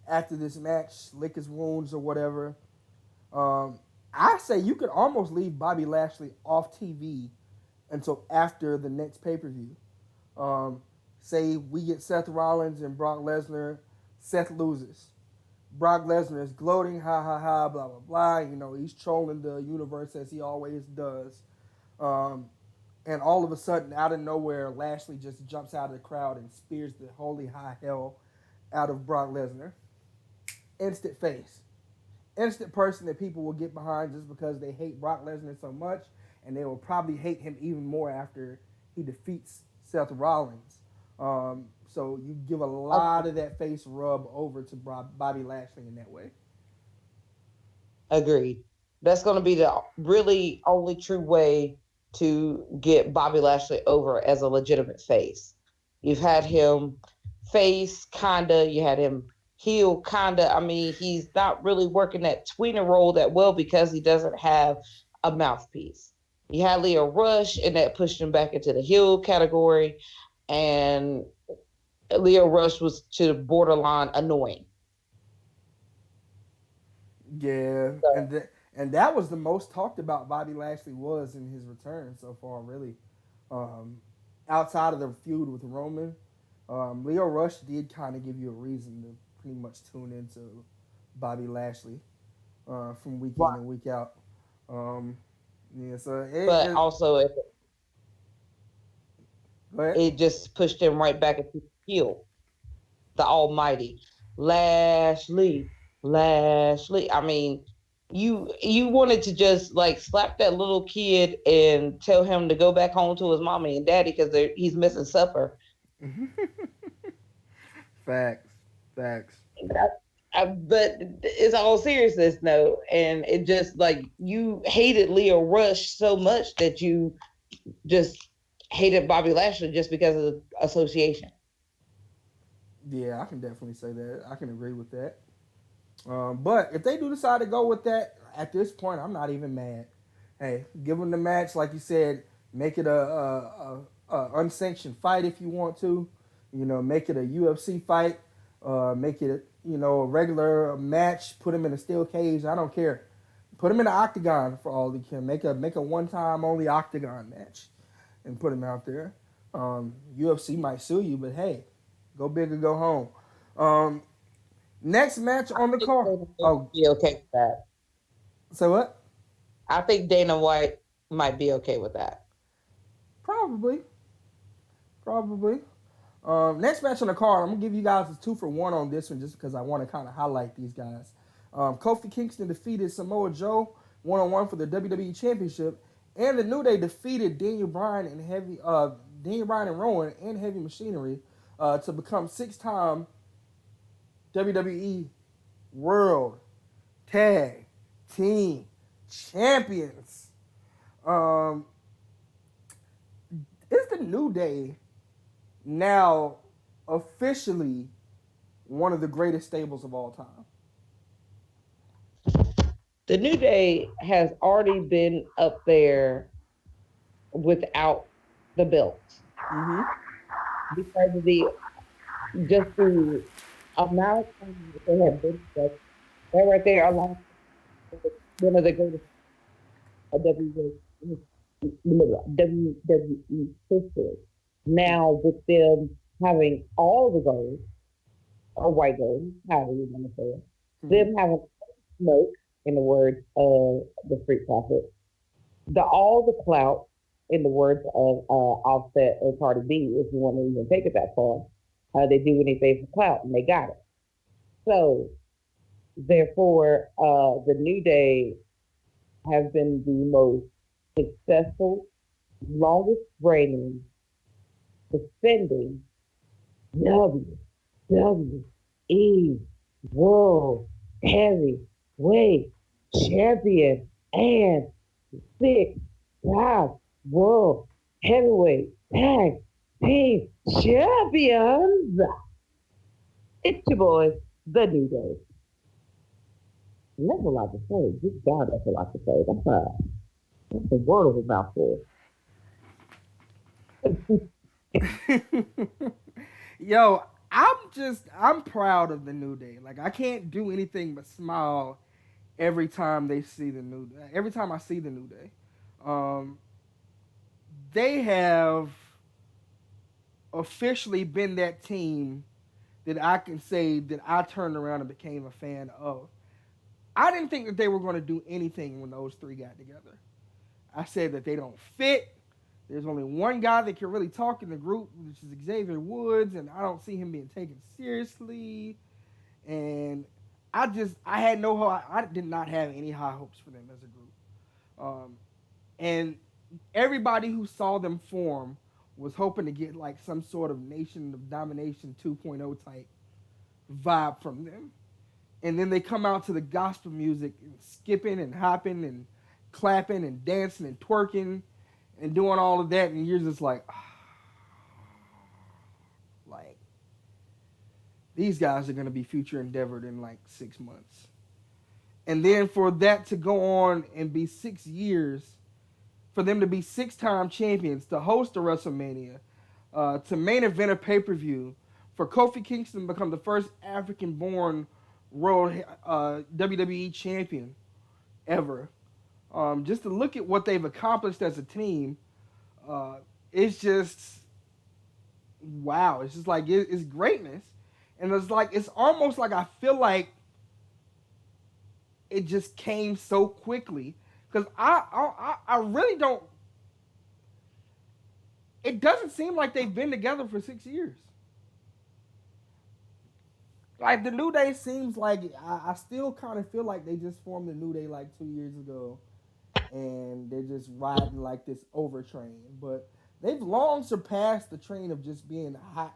after this match, lick his wounds or whatever. I say you could almost leave Bobby Lashley off TV until after the next pay-per-view. Say we get Seth Rollins and Brock Lesnar. Seth loses. Brock Lesnar is gloating, ha ha ha, blah blah blah. You know, he's trolling the universe as he always does. And all of a sudden, out of nowhere, Lashley just jumps out of the crowd and spears the holy high hell out of Brock Lesnar. Instant face. Instant person that people will get behind just because they hate Brock Lesnar so much, and they will probably hate him even more after he defeats Seth Rollins. So you give a lot of that face rub over to Bobby Lashley in that way. Agreed. That's going to be the really only true way to get Bobby Lashley over as a legitimate face. You've had him face, kinda. You had him heel, kinda. I mean, he's not really working that tweener role that well because he doesn't have a mouthpiece. You had Leo Rush, and that pushed him back into the heel category. And Leo Rush was to the borderline annoying. Yeah, so. and that was the most talked about Bobby Lashley was in his return so far, really. Outside of the feud with Roman, Leo Rush did kind of give you a reason to pretty much tune into Bobby Lashley from week in and week out. Yeah, so also it just pushed him right back into the heel. The Almighty Lashley. I mean, you wanted to just like slap that little kid and tell him to go back home to his mommy and daddy because he's missing supper. Facts. But it's all seriousness, though, and it just like you hated Leo Rush so much that you just hated Bobby Lashley just because of the association. Yeah, I can definitely say that. I can agree with that. But if they do decide to go with that, at this point, I'm not even mad. Hey, give them the match, like you said. Make it a unsanctioned fight if you want to. You know, make it a UFC fight. Make it a regular match. Put them in a steel cage. I don't care. Put them in an octagon for all you can. Make a one-time only octagon match, and put them out there. UFC might sue you, but hey, go big or go home. Next match on the card. Oh, be okay with that. So what? I think Dana White might be okay with that. Probably. Next match on the card, I'm gonna give you guys a 2-for-1 on this one, just because I want to kind of highlight these guys. Kofi Kingston defeated Samoa Joe 1-on-1 for the WWE Championship, and the New Day defeated Daniel Bryan and Rowan and Heavy Machinery to become 6-time WWE World Tag Team Champions. Is the New Day now officially one of the greatest stables of all time? The New Day has already been up there without the belts. Mm-hmm. Because of the amount of time that they have been together. They're right there along with one of the greatest WWE history. Now with them having all the gold, or white gold, however you want to say it. Them having smoke, in the words of the Street Profit, all the clout, in the words of Offset or Cardi B, if you want to even take it that far. They do anything for clout, and they got it. So, therefore, the New Day has been the most successful, longest reigning, defending WWE World Heavyweight Champion and 6-time World Heavyweight Tag Team Champions. It's your boys, the New Day. That's a lot to say. Good God, that's a lot to say. That's a word of a mouthful. Yo, I'm proud of the New Day. Like I can't do anything but smile every time every time I see the New Day. Um, they have officially been that team that I can say that I turned around and became a fan of. I didn't think that they were going to do anything when those three got together. I said that they don't fit. There's only one guy that can really talk in the group, which is Xavier Woods, and I don't see him being taken seriously. And I had no hope. I did not have any high hopes for them as a group. And everybody who saw them form was hoping to get like some sort of Nation of Domination 2.0 type vibe from them. And then they come out to the gospel music and skipping and hopping and clapping and dancing and twerking and doing all of that, and you're just like, like these guys are going to be future endeavored in like 6 months. And then for that to go on and be 6 years, for them to be 6-time champions, to host a WrestleMania, to main event a pay-per-view, for Kofi Kingston to become the first African-born world WWE champion ever. Just to look at what they've accomplished as a team, it's just wow. It's just like it's greatness, and it's almost like I feel like it just came so quickly because I really don't. It doesn't seem like they've been together for 6 years. Like the New Day seems like I still kind of feel like they just formed the New Day like 2 years ago, and they're just riding like this overtrain. But they've long surpassed the train of just being hot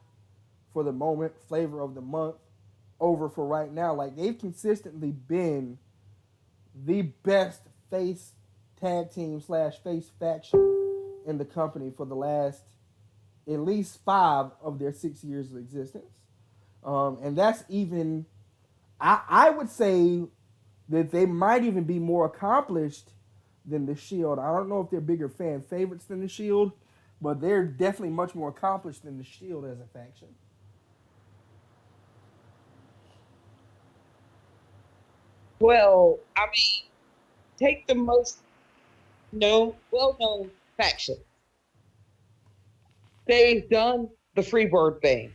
for the moment, flavor of the month, over for right now. Like they've consistently been the best face tag team / face faction in the company for the last at least 5 of their 6 years of existence. And that's even, I would say that they might even be more accomplished than the Shield. I don't know if they're bigger fan favorites than the Shield, but they're definitely much more accomplished than the Shield as a faction. Well, I mean, take the most well-known faction. They've done the Freebird thing.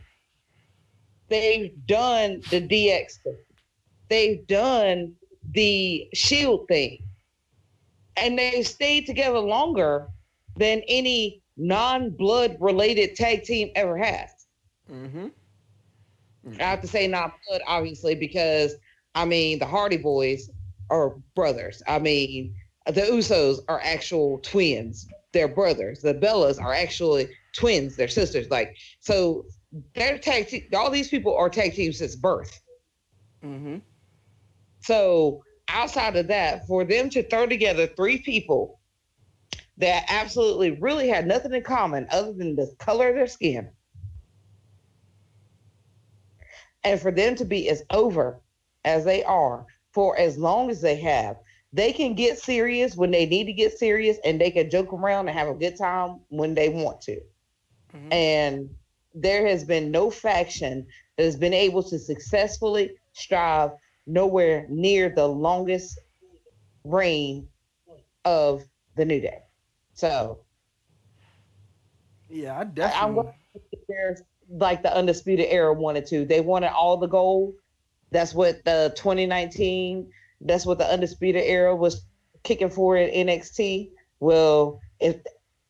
They've done the DX thing. They've done the Shield thing. And they've stayed together longer than any non-blood related tag team ever has. Mm-hmm. I have to say non-blood, obviously, because, I mean, the Hardy Boys are brothers. I mean, the Usos are actual twins. They're brothers. The Bellas are actually twins. They're sisters. Like, so they're tag team. All these people are tag teams since birth. Mm-hmm. So outside of that, for them to throw together 3 people that absolutely really had nothing in common other than the color of their skin, and for them to be as over as they are for as long as they have, they can get serious when they need to get serious, and they can joke around and have a good time when they want to. Mm-hmm. And there has been no faction that has been able to successfully strive nowhere near the longest reign of the New Day. So yeah, I definitely. like the Undisputed Era wanted to. They wanted all the gold. That's what the 2019, that's what the Undisputed Era was kicking for in NXT. Well, if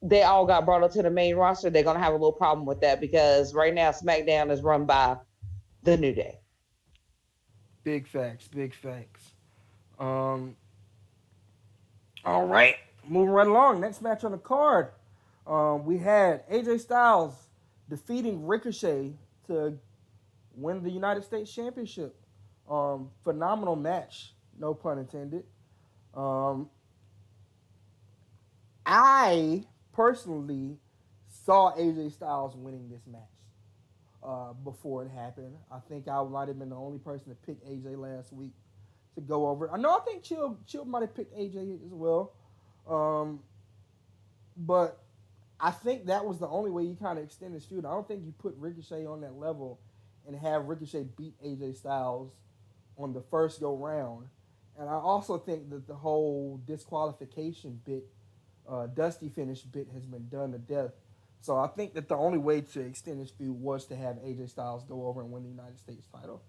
they all got brought up to the main roster, they're going to have a little problem with that because right now SmackDown is run by the New Day. Big facts, big facts. All right, moving right along. Next match on the card, we had AJ Styles defeating Ricochet to win the United States Championship. Phenomenal match, no pun intended. Um, I personally saw AJ Styles winning this match before it happened. I think I might have been the only person to pick AJ last week to go over. I think Chill might have picked AJ as well. But I think that was the only way you kind of extend this feud. I don't think you put Ricochet on that level and have Ricochet beat AJ Styles on the first go round. And I also think that the whole disqualification bit, Dusty finish bit, has been done to death. So I think that the only way to extend this feud was to have AJ Styles go over and win the United States title.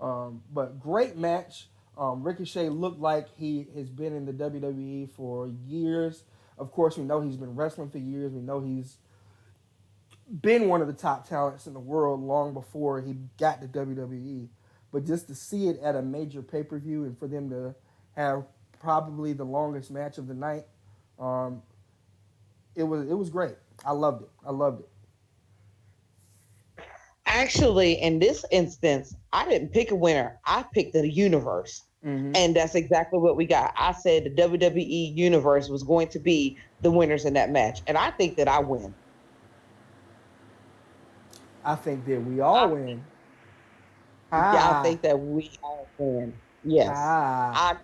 But great match. Ricochet looked like he has been in the WWE for years. Of course, we know he's been wrestling for years. We know he's been one of the top talents in the world long before he got to WWE. But just to see it at a major pay-per-view and for them to have probably the longest match of the night, it was great. I loved it. Actually, in this instance, I didn't pick a winner. I picked the universe. Mm-hmm. And that's exactly what we got. I said the WWE universe was going to be the winners in that match. And I think that I win. I think that we all win. Yeah, I think that we all win. Yes. I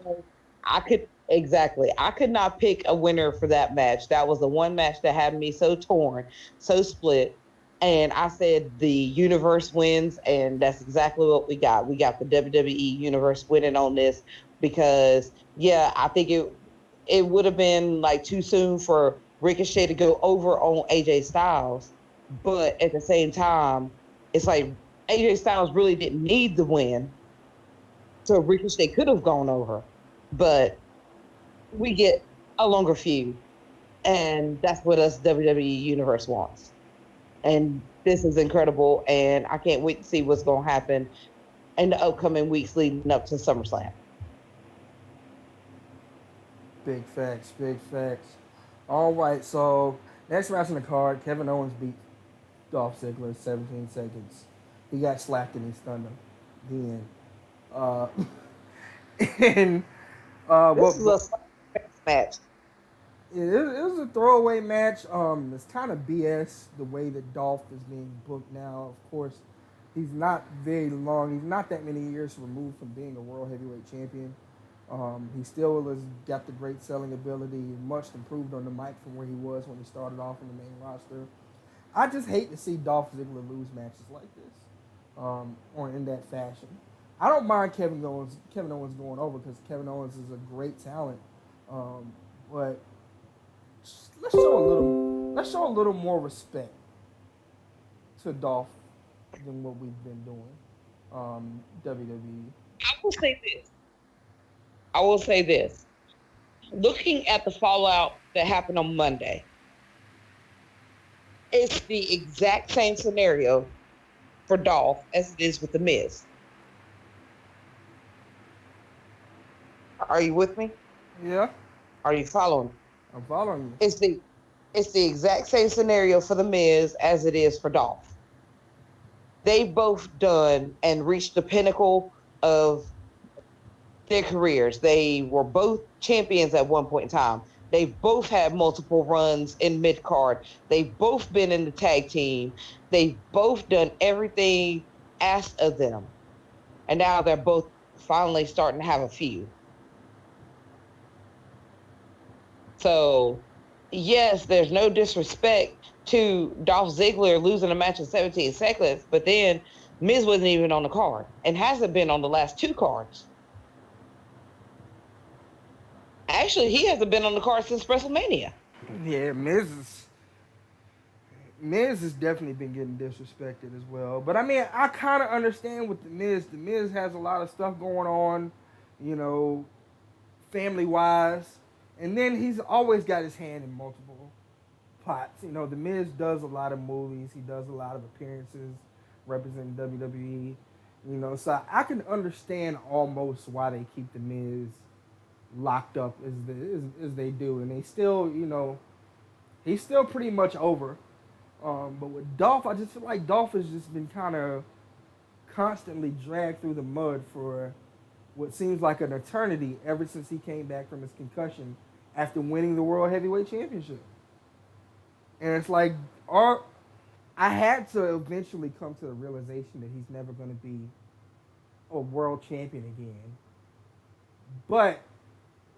could not pick a winner for that match. That was the one match that had me so torn, so split. And I said the universe wins, and that's exactly what we got. We got the WWE universe winning on this because, yeah, I think it would have been like too soon for Ricochet to go over on AJ Styles. But at the same time, it's like AJ Styles really didn't need the win. So Ricochet could have gone over. But we get a longer feud. And that's what us WWE Universe wants. And this is incredible. And I can't wait to see what's going to happen in the upcoming weeks leading up to SummerSlam. Big facts. All right, so next match on the card, Kevin Owens beat Dolph Ziggler in 17 seconds. He got slapped and he stunned him. This is a match. It was a throwaway match. It's kind of BS the way that Dolph is being booked now. Of course, he's not very long. He's not that many years removed from being a World Heavyweight Champion. He still has got the great selling ability, much improved on the mic from where he was when he started off in the main roster. I just hate to see Dolph Ziggler lose matches like this, or in that fashion. I don't mind Kevin Owens going over because Kevin Owens is a great talent, but let's show a little more respect to Dolph than what we've been doing. WWE. I will say this. Looking at the fallout that happened on Monday, it's the exact same scenario for Dolph as it is with The Miz. Are you with me? Yeah. Are you following? I'm following you. It's the exact same scenario for The Miz as it is for Dolph. They both done and reached the pinnacle of their careers. They were both champions at one point in time. They've both had multiple runs in mid-card. They've both been in the tag team. They've both done everything asked of them. And now they're both finally starting to have a feud. So, yes, there's no disrespect to Dolph Ziggler losing a match in 17 seconds, but then Miz wasn't even on the card and hasn't been on the last two cards. Actually, he hasn't been on the card since WrestleMania. Yeah, Miz is... Miz has definitely been getting disrespected as well. But I mean, I kind of understand with the Miz. The Miz has a lot of stuff going on, you know, family wise, and then he's always got his hand in multiple pots. You know, the Miz does a lot of movies. He does a lot of appearances representing WWE. You know, so I can understand almost why they keep the Miz locked up as they do, and they still, you know, he's still pretty much over. But with Dolph, I just feel like Dolph has just been kind of constantly dragged through the mud for what seems like an eternity ever since he came back from his concussion after winning the World Heavyweight Championship. And it's like, I had to eventually come to the realization that he's never going to be a world champion again. But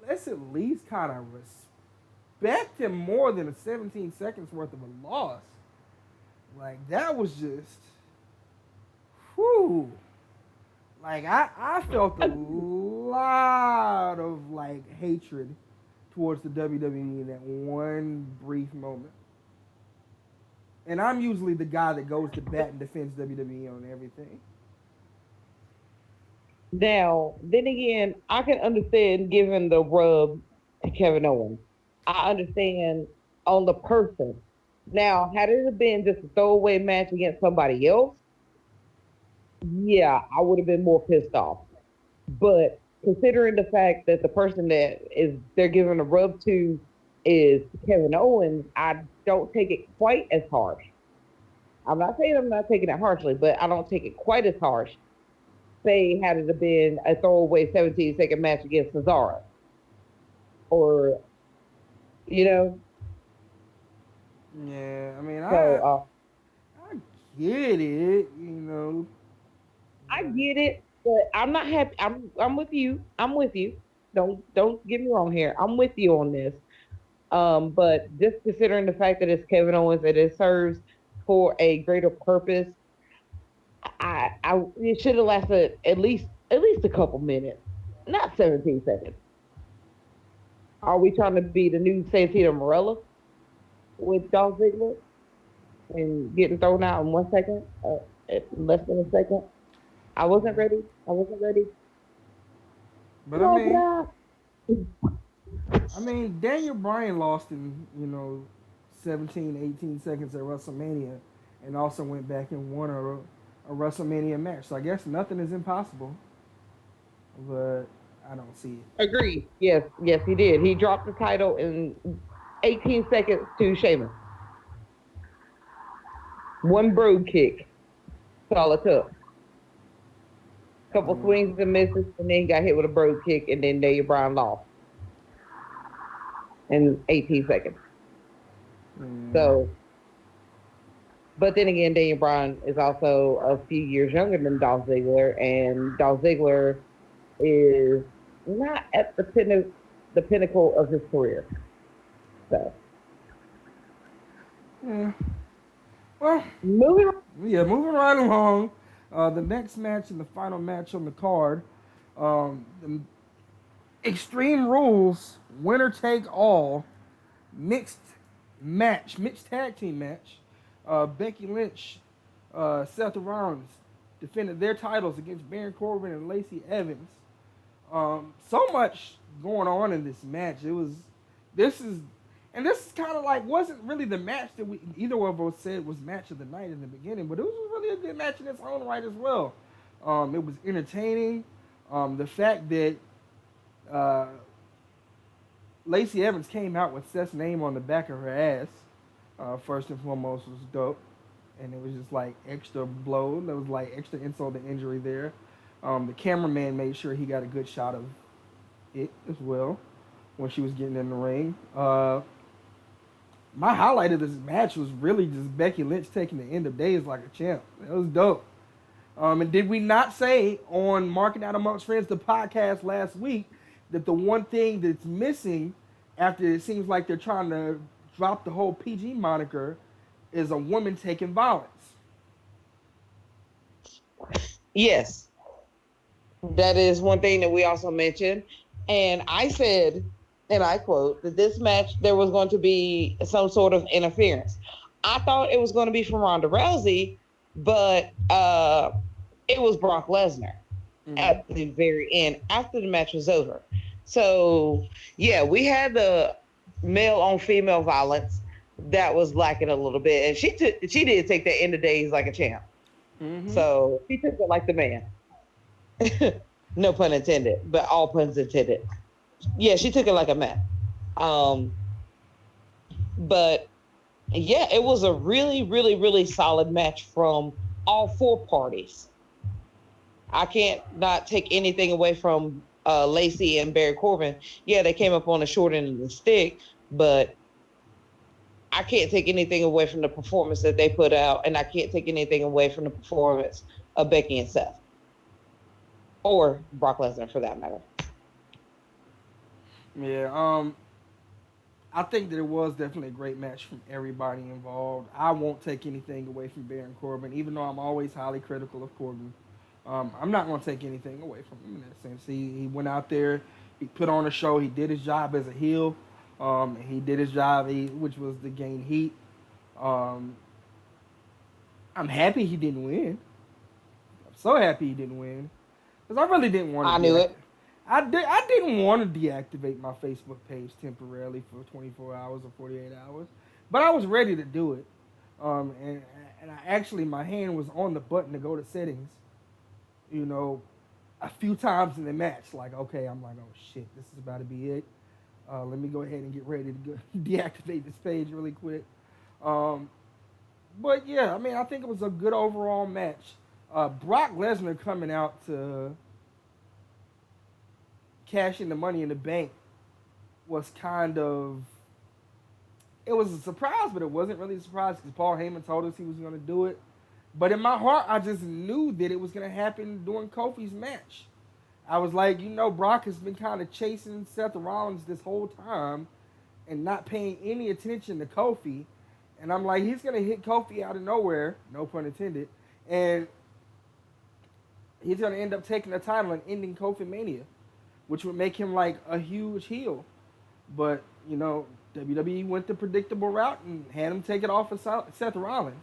let's at least kind of respect him more than a 17 seconds worth of a loss. Like, that was just, whew. Like, I felt a lot of, like, hatred towards the WWE in that one brief moment. And I'm usually the guy that goes to bat and defends WWE on everything. Now, then again, I can understand giving the rub to Kevin Owens. I understand on the person. Now, had it have been just a throwaway match against somebody else, yeah, I would have been more pissed off. But considering the fact that the person that they're giving a rub to is Kevin Owens, I don't take it quite as harsh. I'm not saying I'm not taking it harshly, but I don't take it quite as harsh. Say, had it have been a throwaway 17-second match against Cesaro. Or, you know. Yeah, I mean, So, I get it, you know. I get it, but I'm not happy. I'm with you. I'm with you. Don't get me wrong here. I'm with you on this. But just considering the fact that it's Kevin Owens and it serves for a greater purpose, it should have lasted at least a couple minutes, not 17 seconds. Are we trying to be the new Santino Marella with Dolph Ziggler and getting thrown out in 1 second, less than a second? I wasn't ready. But I mean, Daniel Bryan lost in, you know, 17, 18 seconds at WrestleMania and also went back and won a WrestleMania match. So I guess nothing is impossible. But I don't see it. Agreed. Yes, he did. He dropped the title in 18 seconds to Sheamus. One brogue kick. That's all it took. Couple swings and misses, and then he got hit with a brogue kick, and then Daniel Bryan lost in 18 seconds. So, but then again, Daniel Bryan is also a few years younger than Dolph Ziggler, and Dolph Ziggler is not at the pinnacle of his career. So, yeah. Well, moving right along. The next match and the final match on the card, the Extreme Rules winner take all mixed tag team match. Becky Lynch, Seth Rollins defended their titles against Baron Corbin and Lacey Evans. So much going on in this match. This is kind of like, wasn't really the match that either of us said was match of the night in the beginning, but it was really a good match in its own right as well. It was entertaining. The fact that Lacey Evans came out with Seth's name on the back of her ass, first and foremost, was dope. And it was just like extra blow. There was like extra insult to injury there. The cameraman made sure he got a good shot of it as well when she was getting in the ring. My highlight of this match was really just Becky Lynch taking the end of days like a champ. It was dope. And did we not say on Marking Out Amongst Friends, the podcast last week, that the one thing that's missing after it seems like they're trying to drop the whole PG moniker is a woman taking violence? Yes. That is one thing that we also mentioned. And I said, and I quote, that this match, there was going to be some sort of interference. I thought it was going to be from Ronda Rousey, but it was Brock Lesnar Mhm. at the very end after the match was over. So yeah, we had the male on female violence that was lacking a little bit, and she did take that end of days like a champ. Mhm. So she took it like the man. No pun intended, but all puns intended. Yeah, she took it like a man. Um, but yeah, it was a really, really, really solid match from all four parties. I can't not take anything away from Lacey and Barry Corbin. Yeah, they came up on the short end of the stick, but I can't take anything away from the performance that they put out, and I can't take anything away from the performance of Becky and Seth, or Brock Lesnar for that matter. Yeah. I think that it was definitely a great match from everybody involved. I won't take anything away from Baron Corbin, even though I'm always highly critical of Corbin. I'm not going to take anything away from him in that sense. He went out there, he put on a show, he did his job as a heel. He did his job, which was to gain heat. Um, I'm happy he didn't win. I'm so happy he didn't win because I really didn't want I to knew deactivate. it. I didn't want to deactivate my Facebook page temporarily for 24 hours or 48 hours, but I was ready to do it. And I actually my hand was on the button to go to settings. You know, a few times in the match, like okay, I'm like, oh shit, this is about to be it. Let me go ahead and get ready to go deactivate this page really quick. Um, but yeah, I mean, I think it was a good overall match. Brock Lesnar coming out to cash in the Money in the Bank was kind of it was a surprise, but it wasn't really a surprise because Paul Heyman told us he was going to do it. But in my heart, I just knew that it was going to happen during Kofi's match. I was like, Brock has been kind of chasing Seth Rollins this whole time and not paying any attention to Kofi. And I'm like, he's going to hit Kofi out of nowhere, no pun intended, and he's going to end up taking the title and ending Kofi Mania, which would make him like a huge heel. But, WWE went the predictable route and had him take it off of Seth Rollins.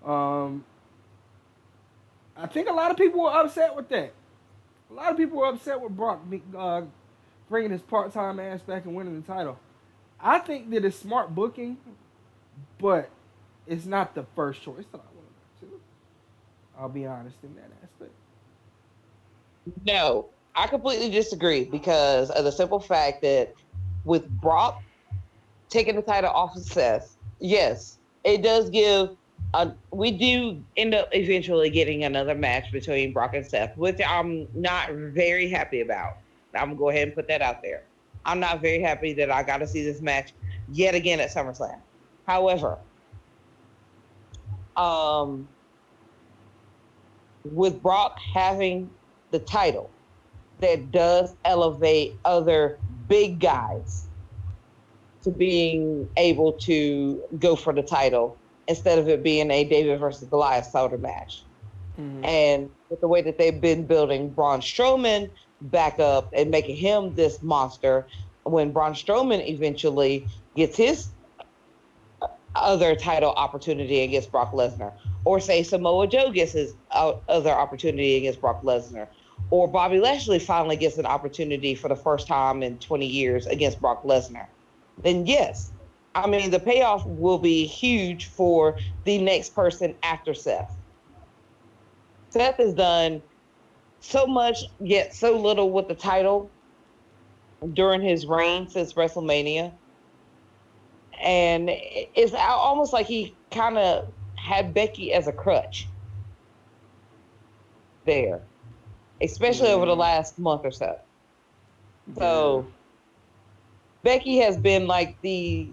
Um, I think a lot of people were upset with that. A lot of people were upset with Brock bringing his part-time ass back and winning the title. I think that it's smart booking, but it's not the first choice that I want to do. I'll be honest in that aspect. No, I completely disagree because of the simple fact that with Brock taking the title off of Seth, yes, it does give. We do end up eventually getting another match between Brock and Seth, which I'm not very happy about. I'm gonna go ahead and put that out there. I'm not very happy that I got to see this match yet again at SummerSlam. However, um, with Brock having the title, that does elevate other big guys to being able to go for the title instead of it being a David versus Goliath sort of match. Mm-hmm. And with the way that they've been building Braun Strowman back up and making him this monster, when Braun Strowman eventually gets his other title opportunity against Brock Lesnar, or say Samoa Joe gets his other opportunity against Brock Lesnar, or Bobby Lashley finally gets an opportunity for the first time in 20 years against Brock Lesnar, then yes, I mean, the payoff will be huge for the next person after Seth. Seth has done so much, yet so little with the title during his reign since WrestleMania. And it's almost like he kind of had Becky as a crutch there, especially over the Yeah. last month or so. Yeah. So Becky has been like the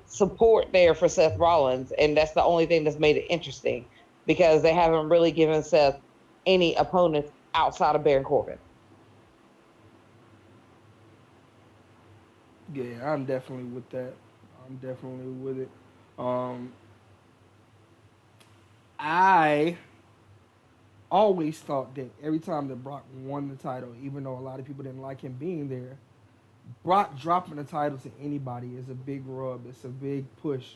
support there for Seth Rollins, and that's the only thing that's made it interesting because they haven't really given Seth any opponents outside of Baron Corbin. Yeah, I'm definitely with that. I'm definitely with it. Um, I always thought that every time that Brock won the title, even though a lot of people didn't like him being there, Brock dropping the title to anybody is a big rub. It's a big push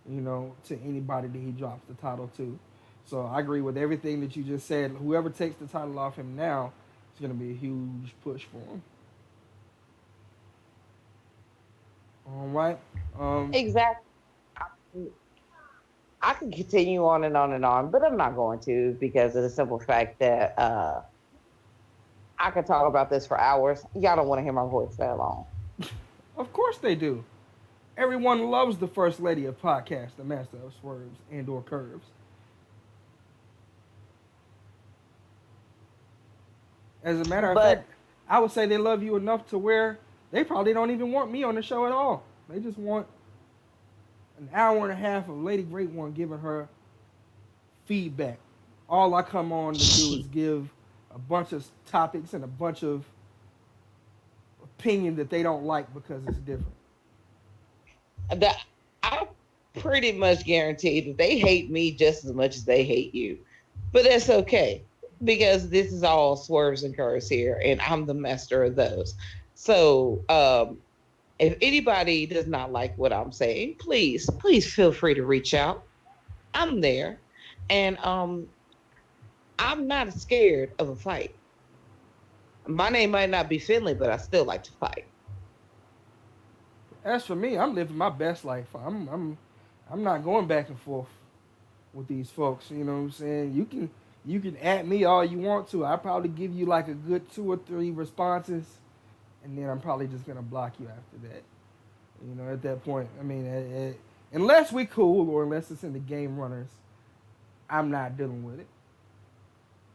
to anybody that he drops the title to. So I agree with everything that you just said. Whoever takes the title off him now, it's going to be a huge push for him. All right. Exactly. I can continue on and on and on, but I'm not going to because of the simple fact that I could talk about this for hours. Y'all don't want to hear my voice that long. Of course they do. Everyone loves the first lady of podcast, the master of swerves and/or curves. As a matter of But fact, I would say they love you enough to where they probably don't even want me on the show at all. They just want an hour and a half of Lady Great One giving her feedback. All I come on to do is give a bunch of topics and a bunch of opinion that they don't like because it's different. the, I pretty much guarantee that they hate me just as much as they hate you. But that's okay because this is all swerves and curves here, and I'm the master of those. So if anybody does not like what I'm saying, please feel free to reach out. I'm there. And I'm not scared of a fight. My name might not be Finley, but I still like to fight. As for me, I'm living my best life. I'm not going back and forth with these folks. You know what I'm saying? You can at me all you want to. I probably give you like a good 2 or 3 responses, and then I'm probably just gonna block you after that. At that point, I mean, unless we cool or unless it's in the game runners, I'm not dealing with it.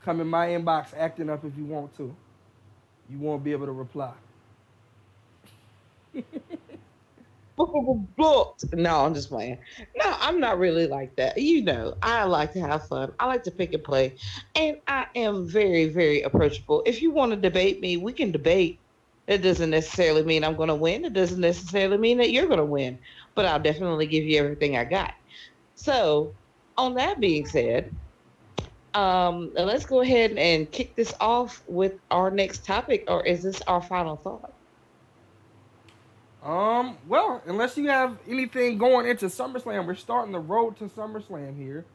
Come in my inbox acting up if you want to. You won't be able to reply. No, I'm just playing. No, I'm not really like that. I like to have fun. I like to pick and play. And I am very, very approachable. If you want to debate me, we can debate. It doesn't necessarily mean I'm going to win. It doesn't necessarily mean that you're going to win. But I'll definitely give you everything I got. So, on that being said, let's go ahead and kick this off with our next topic. Or is this our final thought? Well, unless you have anything going into SummerSlam, we're starting the road to SummerSlam here.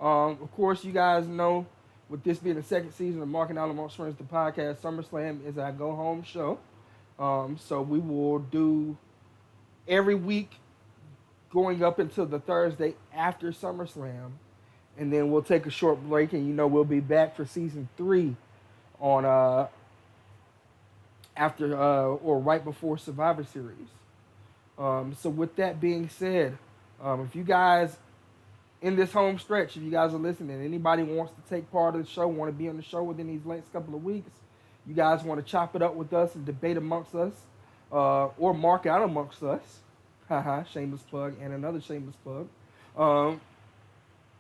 Of course, you guys know, with this being the second season of Marking Out Amongst Friends, the podcast, SummerSlam is our go home show. So we will do every week going up until the Thursday after SummerSlam, and then we'll take a short break, and we'll be back for season 3 on after or right before Survivor Series. So with that being said, if you guys in this home stretch, if you guys are listening, anybody wants to take part of the show, want to be on the show within these next couple of weeks, you guys want to chop it up with us and debate amongst us, or mark out amongst us, haha, shameless plug and another shameless plug,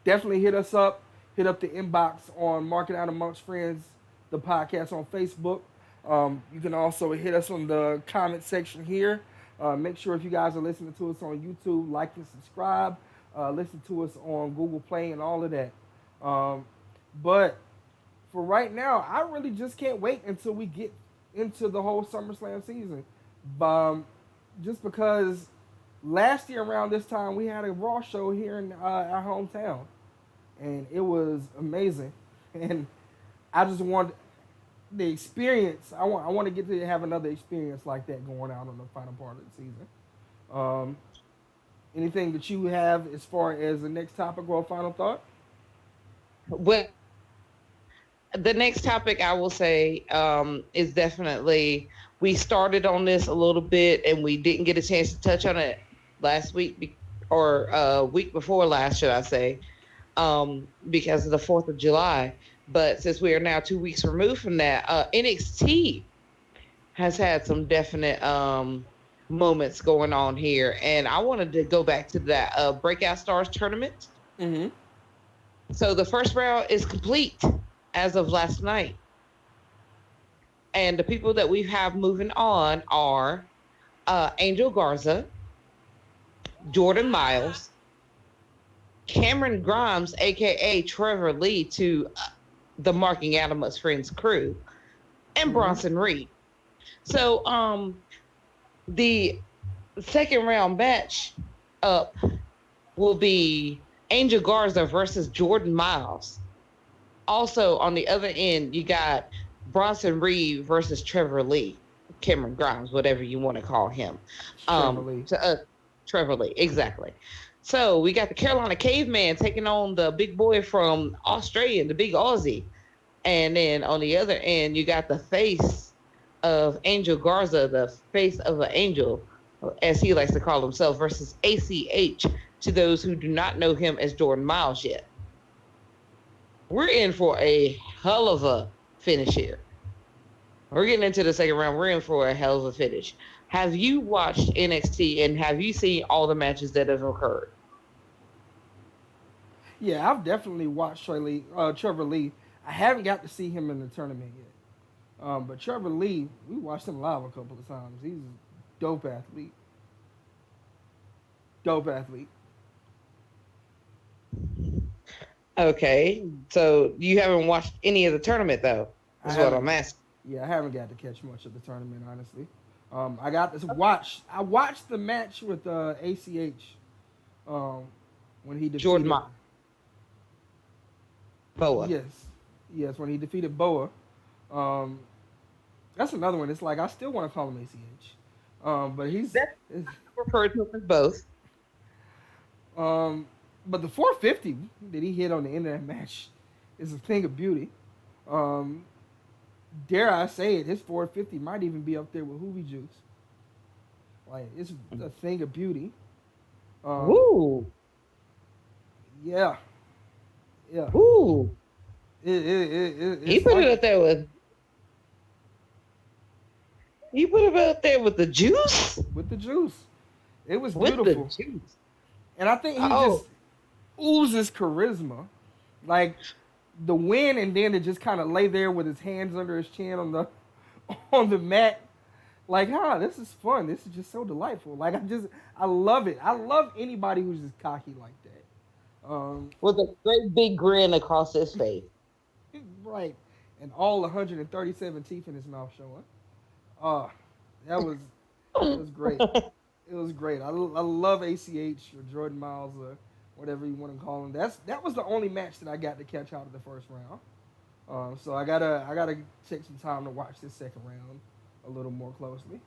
definitely hit us up, hit up the inbox on Marking Out Amongst Friends, the podcast on Facebook. You can also hit us on the comment section here. Make sure if you guys are listening to us on YouTube, like and subscribe. Listen to us on Google Play and all of that. But for right now, I really just can't wait until we get into the whole SummerSlam season. Just because last year around this time, we had a Raw show here in our hometown. And it was amazing. And I just want the experience. I want to get to have another experience like that going out on the final part of the season. Anything that you have as far as the next topic or final thought? Well, the next topic I will say is definitely, we started on this a little bit and we didn't get a chance to touch on it last week or week before last, should I say, because of the 4th of July. But since we are now 2 weeks removed from that, NXT has had some definite moments going on here. And I wanted to go back to that Breakout Stars tournament. Mm-hmm. So the first round is complete as of last night. And the people that we have moving on are Angel Garza, Jordan Miles, Cameron Grimes, a.k.a. Trevor Lee, to the Marking Out Amongst Friends crew, and Bronson Reed. So the second round match up will be Angel Garza versus Jordan Miles. Also, on the other end, you got Bronson Reed versus Trevor Lee, Cameron Grimes, whatever you want to call him. Trevor Lee. Trevor Lee, exactly. So we got the Carolina Caveman taking on the big boy from Australia, the big Aussie. And then on the other end, you got the face of Angel Garza, the face of an angel, as he likes to call himself, versus ACH, to those who do not know him as Jordan Miles yet. We're in for a hell of a finish here. We're getting into the second round. We're in for a hell of a finish. Have you watched NXT and have you seen all the matches that have occurred? Yeah, I've definitely watched Trevor Lee. I haven't got to see him in the tournament yet. But Trevor Lee, we watched him live a couple of times. He's a dope athlete. Dope athlete. Okay, so you haven't watched any of the tournament though. Is what I'm asking. Yeah, I haven't got to catch much of the tournament, honestly. I got to watch. I watched the match with ACH when he defeated Jordan Miles. Boa. Yes, when he defeated Boa. That's another one. It's like I still want to call him ACH, but he's referred to him as both. But the 450 that he hit on the end of that match is a thing of beauty. Dare I say it, his 450 might even be up there with Hoovy Juice. Like, it's a thing of beauty. Woo! Yeah. Woo! He put it up there with. You put it up there with the juice. With the juice, it was beautiful. With the juice. And I think he just oozes charisma, like the win, and then to just kind of lay there with his hands under his chin on the mat. Like, this is fun. This is just so delightful. Like, I love it. I love anybody who's just cocky like that. With a great big grin across his face. Right. And all 137 teeth in his mouth showing. That was great. It was great. I love ACH or Jordan Miles or whatever you want to call him. That was the only match that I got to catch out of the first round. So I gotta take some time to watch this second round a little more closely.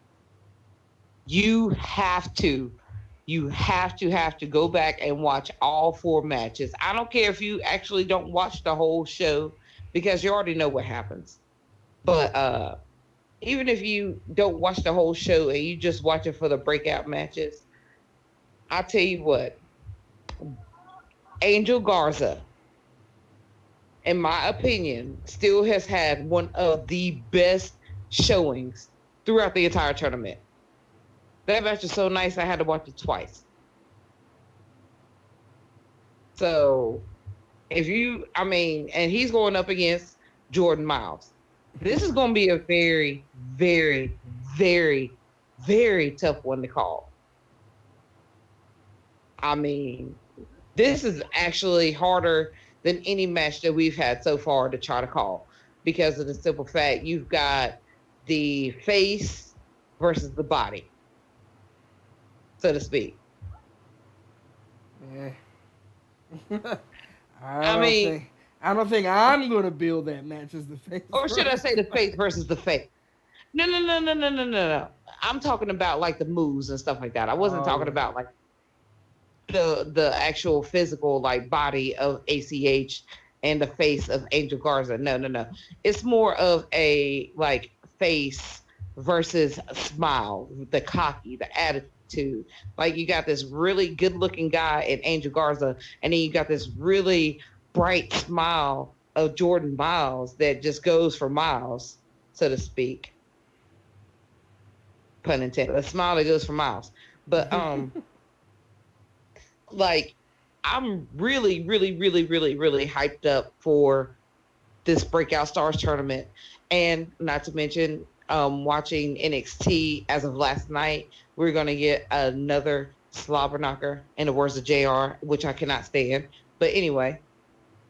You have to go back and watch all 4 matches. I don't care if you actually don't watch the whole show because you already know what happens. But even if you don't watch the whole show and you just watch it for the breakout matches, I'll tell you what, Angel Garza, in my opinion, still has had one of the best showings throughout the entire tournament. That match is so nice, I had to watch it twice. So, and he's going up against Jordan Miles. This is going to be a very, very, very, very tough one to call. This is actually harder than any match that we've had so far to try to call because of the simple fact you've got the face versus the body, so to speak. Yeah. I don't think I'm going to build that match as the face. Or should I say the face versus the face? No. I'm talking about like the moves and stuff like that. I wasn't talking about like the actual physical like body of ACH and the face of Angel Garza. No. It's more of a like face versus a smile, the cocky, the attitude. Like you got this really good looking guy in Angel Garza, and then you got this really bright smile of Jordan Miles that just goes for miles, so to speak. Pun intended. A smile that goes for miles. But like I'm really, really, really, really, really hyped up for this Breakout Stars tournament. And not to mention watching NXT as of last night, we're going to get another slobber knocker, in the words of JR, which I cannot stand. But anyway,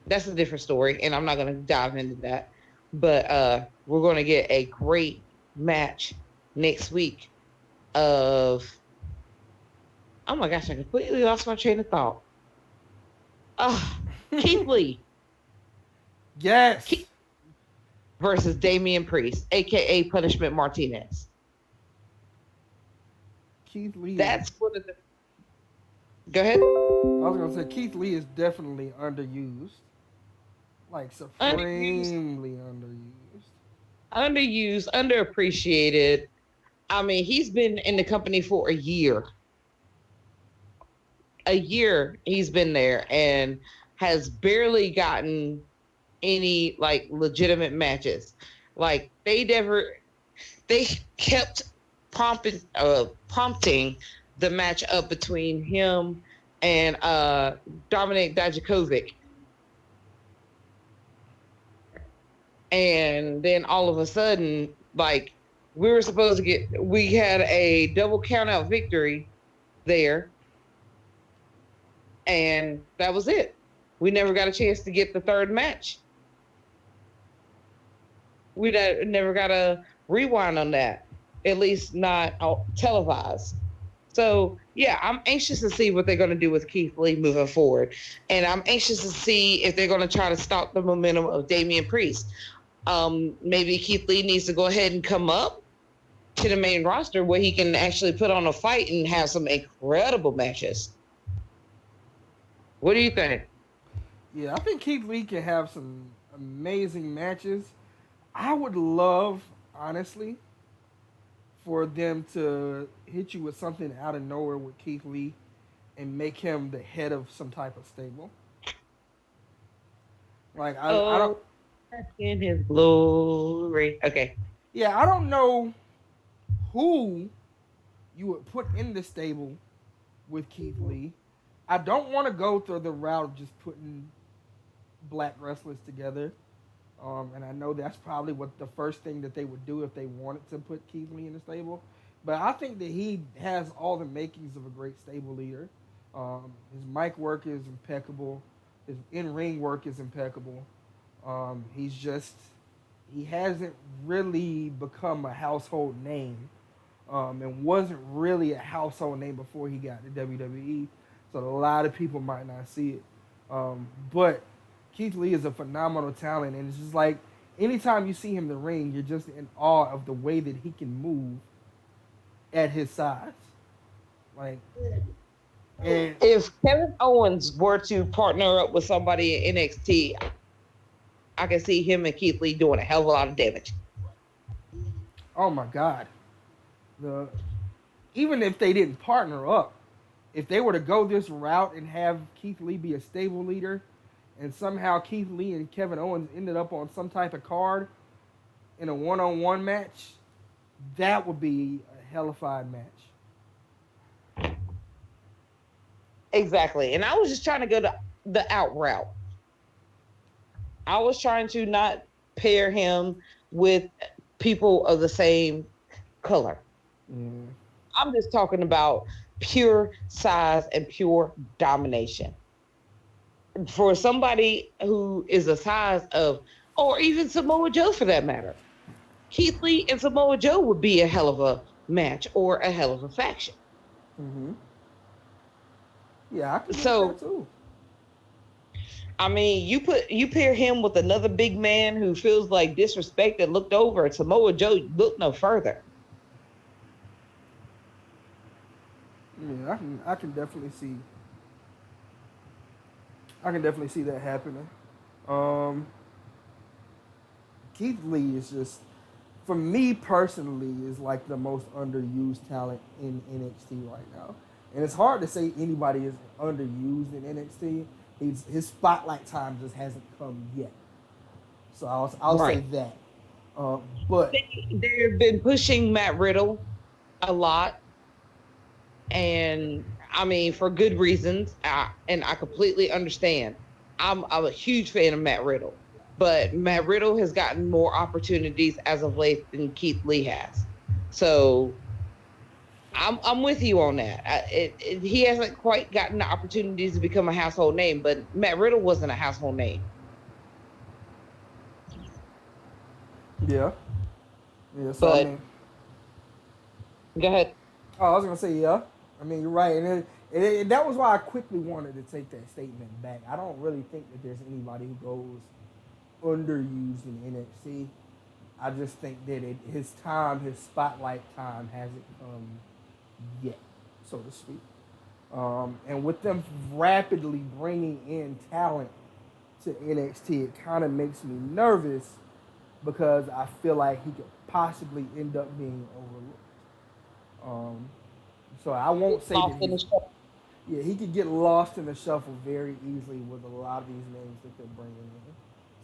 that's a different story, and I'm not going to dive into that. But we're going to get a great match next week of... Oh my gosh, I completely lost my train of thought. Keith Lee Yes. versus Damian Priest, aka Punishment Martinez. Keith Lee. That's one of the. Go ahead. I was gonna say Keith Lee is definitely underused, like Underused, supremely underused. underused, underappreciated. I mean, he's been in the company for a year. A year he's been there and has barely gotten any like legitimate matches. Like they kept prompting the match up between him and Dominic Dijakovic. And then all of a sudden, like we had a double count out victory there, and that was it. We never got a chance to get the third match. We never got a rewind on that, at least not televised. So yeah, I'm anxious to see what they're going to do with Keith Lee moving forward, and I'm anxious to see if they're going to try to stop the momentum of Damian Priest. Maybe Keith Lee needs to go ahead and come up to the main roster where he can actually put on a fight and have some incredible matches. What do you think? Yeah, I think Keith Lee can have some amazing matches. I would love, honestly, for them to hit you with something out of nowhere with Keith Lee and make him the head of some type of stable. Like I don't. Oh, in his glory. Okay. Yeah, I don't know who you would put in the stable with Keith Lee. I don't want to go through the route of just putting black wrestlers together. And I know that's probably what the first thing that they would do if they wanted to put Keith Lee in the stable. But I think that he has all the makings of a great stable leader. His mic work is impeccable. His in-ring work is impeccable. He hasn't really become a household name, and wasn't really a household name before he got to WWE. So a lot of people might not see it. But Keith Lee is a phenomenal talent, and it's just like anytime you see him in the ring, you're just in awe of the way that he can move at his size. Like, and If Kevin Owens were to partner up with somebody in NXT, I can see him and Keith Lee doing a hell of a lot of damage. oh my God, the even if they didn't partner up, if they were to go this route and have Keith Lee be a stable leader, and somehow Keith Lee and Kevin Owens ended up on some type of card in a one-on-one match, that would be a hellified match. Exactly. And I was just trying to go the out route. I was trying to not pair him with people of the same color. Mm. I'm just talking about pure size and pure domination. For somebody who is the size of, or even Samoa Joe for that matter, Keith Lee and Samoa Joe would be a hell of a match or a hell of a faction. Mm-hmm. Yeah, I can see So, that too. I mean, you pair him with another big man who feels like disrespected, looked over, and Samoa Joe look no further. Yeah, I can definitely see. I can definitely see that happening. Um, Keith Lee is just, for me personally, is like the most underused talent in NXT right now. And it's hard to say anybody is underused in NXT. His spotlight time just hasn't come yet. So I'll say Right. that. But They've been pushing Matt Riddle a lot, and I mean for good reasons. And I completely understand. I'm a huge fan of Matt Riddle, but Matt Riddle has gotten more opportunities as of late than Keith Lee has. So I'm with you on that. He hasn't quite gotten the opportunities to become a household name, but Matt Riddle wasn't a household name. yeah, yeah. So I But mean, go ahead. oh, I was gonna say yeah. I mean, you're right, and that was why I quickly wanted to take that statement back. I don't really think that there's anybody who goes underused in NXT. I just think that his time, his spotlight time, hasn't come yet, so to speak. And with them rapidly bringing in talent to NXT, it kind of makes me nervous because I feel like he could possibly end up being overlooked. So I won't say that Lost in the he's, shuffle. yeah, he could get lost in the shuffle very easily with a lot of these names that they're bringing in.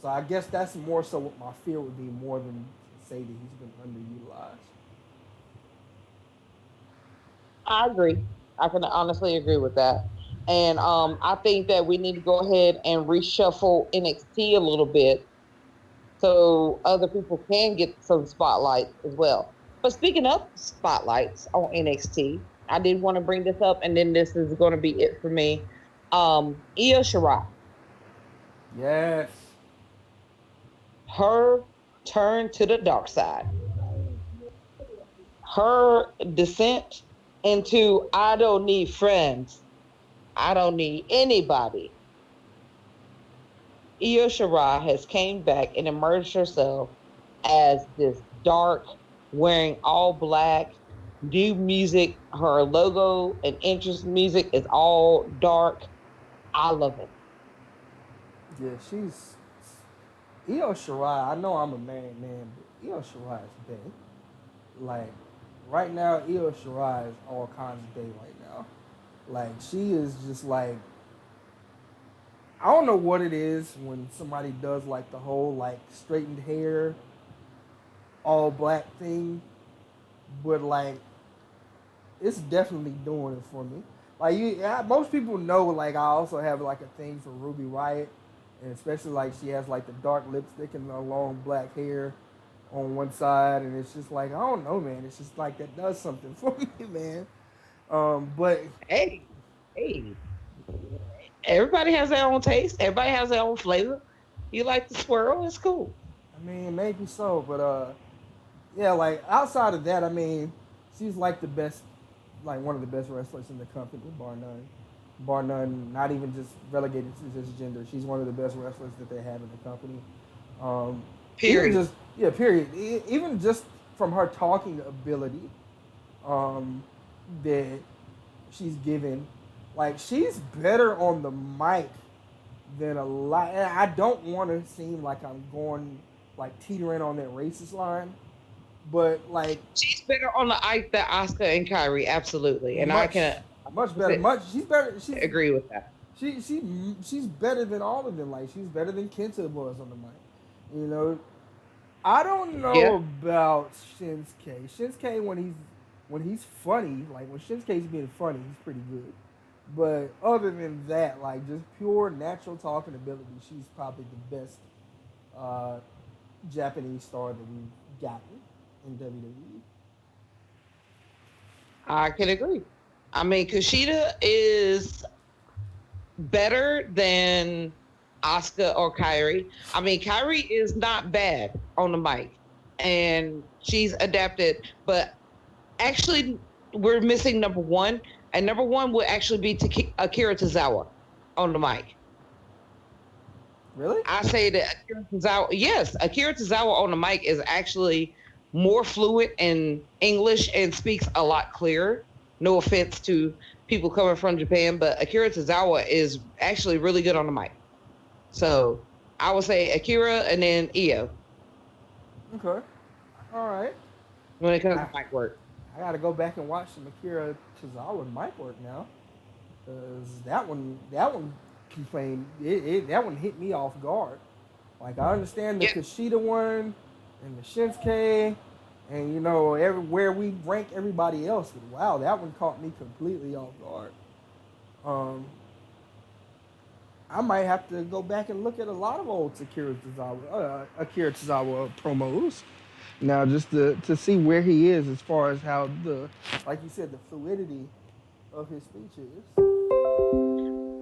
So I guess that's more so what my fear would be more than to say that he's been underutilized. I agree. I can honestly agree with that. And I think that we need to go ahead and reshuffle NXT a little bit so other people can get some spotlight as well. But speaking of spotlights on NXT, I did want to bring this up, and then this is going to be it for me. Io Shirai, Yes. her turn to the dark side, her descent into I don't need friends, I don't need anybody. Io Shirai has came back and emerged herself as this dark, wearing all black, new music. Her logo and interest music is all dark. I love it. Yeah, she's Io Shirai. I know I'm a married man, but Io Shirai is big. Like right now, Io Shirai is all kinds of day right now. Like she is just like I don't know what it is when somebody does like the whole like straightened hair, all black thing, but like it's definitely doing it for me. Like most people know like I also have like a thing for Ruby Riot, and especially like she has like the dark lipstick and the long black hair on one side, and it's just like I don't know, man. It's just like that does something for me, man. But Hey, hey, everybody has their own taste. Everybody has their own flavor. You like the swirl? It's cool. I mean, maybe so, but yeah, like outside of that, I mean, she's like the best, like one of the best wrestlers in the company, bar none. Bar none, not even just relegated to just gender. She's one of the best wrestlers that they have in the company. Even Period. just yeah, period. Even just from her talking ability, um, that she's given, like she's better on the mic than a lot. And I don't want to seem like I'm going like teetering on that racist line, but like She's better on the ice than Oscar and Kyrie, absolutely. And I much, can much better. Much she's better. agree with that. She's better than all of them. Like she's better than Kenta was on the mic. You know, I don't know Yeah. about Shinsuke. Shinsuke when he's funny, like when Shinsuke's being funny, he's pretty good. But other than that, like just pure natural talking ability, she's probably the best uh, Japanese star that we've gotten in WWE. I can agree. I mean, Kushida is better than Asuka or Kyrie. I mean, Kyrie is not bad on the mic, and she's adapted. But actually, we're missing number one, and number one would actually be Akira Tozawa on the mic. Really? I say that Akira Tozawa, yes, Akira Tozawa on the mic is actually more fluent in English and speaks a lot clearer. No offense to people coming from Japan, but Akira Tozawa is actually really good on the mic. So I would say Akira and then Io Okay. All right. when it comes I, to mic work. I got to go back and watch some Akira Tozawa mic work now, because that one complained. That one hit me off guard. Like I understand the Yeah. Kushida one and the Shinsuke, and you know everywhere we rank everybody else. But wow, that one caught me completely off guard. Um, I might have to go back and look at a lot of old Akira Tozawa promos now, just to see where he is as far as how like you said, the fluidity of his speech is.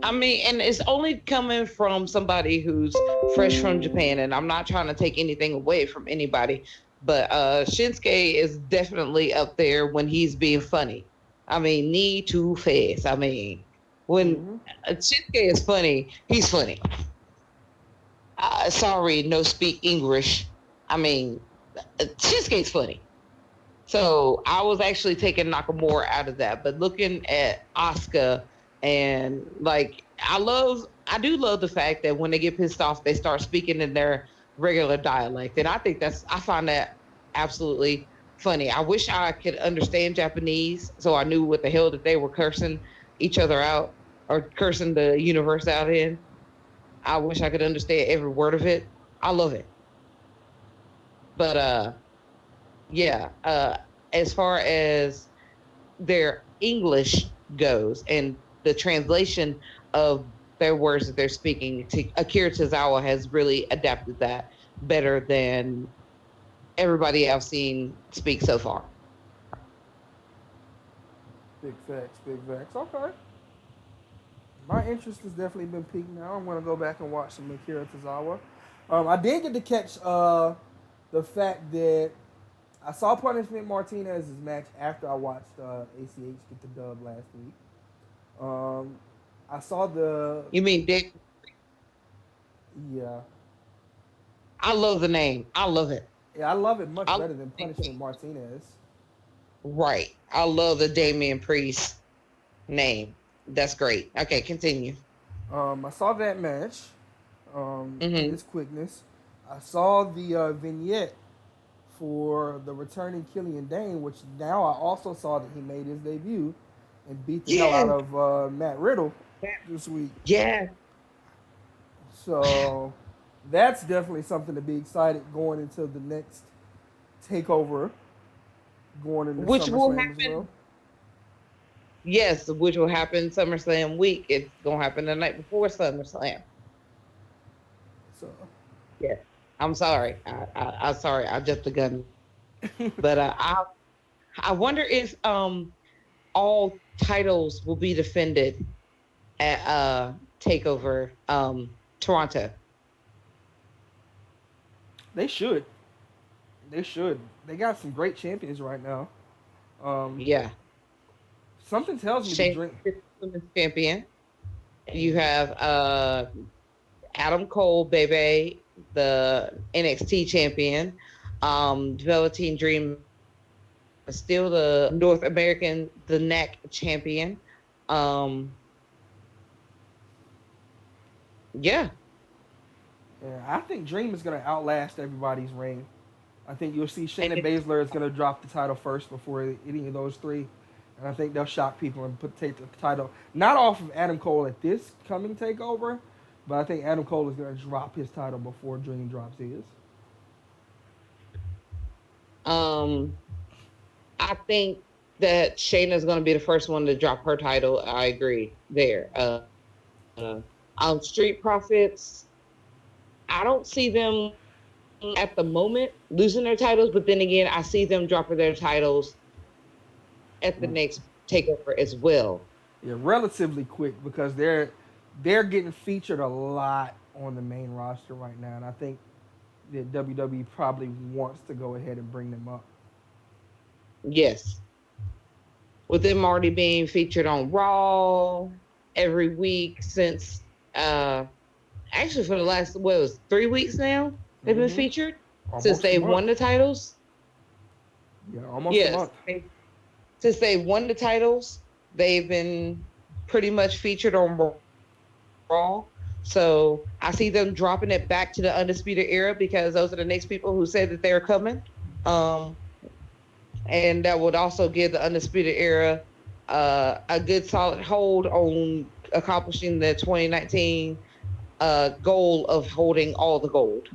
I mean, and it's only coming from somebody who's fresh from Japan, and I'm not trying to take anything away from anybody, but Shinsuke is definitely up there when he's being funny. I mean, knee too fast. I mean, when Shinsuke is funny, he's funny. Sorry, no speak English. I mean, Shinsuke's funny. So I was actually taking Nakamura out of that, but looking at Asuka and like I do love the fact that when they get pissed off, they start speaking in their regular dialect, and I find that absolutely funny. I wish I could understand Japanese so I knew what the hell that they were cursing each other out or cursing the universe out in. I wish I could understand every word of it. I love it, but yeah, as far as their English goes and the translation of their words that they're speaking, Akira Tozawa has really adapted that better than everybody I've seen speak so far. Big facts, big facts. Okay. My interest has definitely been peaked now. I'm gonna go back and watch some Akira Tozawa. I did get to catch the fact that I saw Punishment Martinez's match after I watched ACH get the dub last week. Um, I saw the You mean Dick? yeah I love the name. I love it. yeah I love it much I better than Punishment Martinez. right. I love the Damian Priest name. That's great. Okay, continue. I saw that match. In Hmm. its quickness, I saw the vignette for the returning Killian Dane, which now I also saw that he made his debut and beat the hell out Yeah. of Matt Riddle this week. Yeah. So that's definitely something to be excited going into the next takeover, going into Which will SummerSlam as well. happen. Yes, which will happen SummerSlam week. It's gonna happen the night before SummerSlam. So Yeah. I'm sorry. I'm sorry. I jumped the gun. But I wonder if all titles will be defended at Takeover Toronto. they should, they should. They got some great champions right now. Um, Yeah. something tells me the Shane drink. is Women's champion. You have Adam Cole, baby, the NXT champion. Velveteen Dream is still the North American, the neck champion. Um, yeah. Yeah, I think Dream is gonna outlast everybody's reign. I think you'll see And Shayna Baszler is gonna drop the title first before any of those three, and I think they'll shock people and take the title not off of Adam Cole at this coming takeover, but I think Adam Cole is gonna drop his title before Dream drops his. um, I think that Shayna is going to be the first one to drop her title. I agree there. Uh, Street Profits, I don't see them at the moment losing their titles, but then again, I see them dropping their titles at the next takeover as well. Yeah, relatively quick because they're getting featured a lot on the main roster right now, and I think that WWE probably wants to go ahead and bring them up. Yes. With them already being featured on Raw every week since actually for the last what was 3 weeks now they've been featured since Almost a they month. won the titles. Yeah, almost a Yes, month. since they won the titles, they've been pretty much featured on Raw. So I see them dropping it back to the Undisputed Era because those are the next people who said that they're coming. Um, and that would also give the Undisputed Era a good solid hold on accomplishing the 2019 goal of holding all the gold.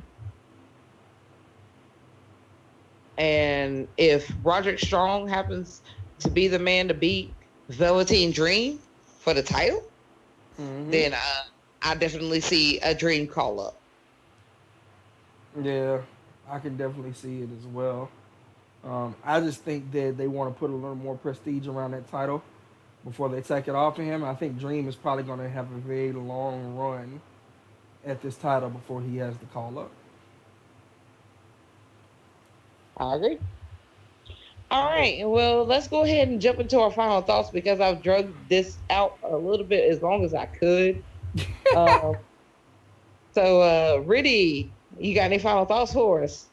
And if Roderick Strong happens to be the man to beat Velveteen Dream for the title, then I definitely see a Dream call up. Yeah, I can definitely see it as well. I just think that they want to put a little more prestige around that title before they take it off of him. I think Dream is probably going to have a very long run at this title before he has the call up. I agree. All right. Well, let's go ahead and jump into our final thoughts because I've drugged this out a little bit as long as I could. Um, Riddy, you got any final thoughts for us?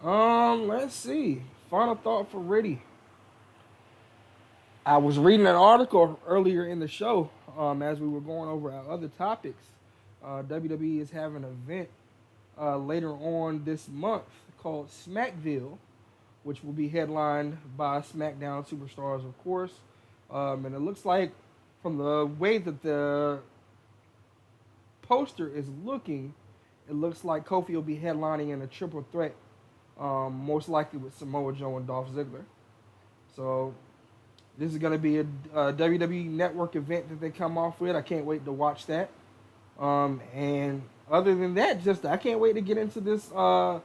Let's see. Final thought for Riddy. I was reading an article earlier in the show, as we were going over our other topics. WWE is having an event later on this month called Smackville, which will be headlined by SmackDown superstars, of course. And it looks like, from the way that the poster is looking, it looks like Kofi will be headlining in a triple threat, most likely with Samoa Joe and Dolph Ziggler. So this is going to be a WWE Network event that they come off with. I can't wait to watch that. And other than that, just I can't wait to get into this home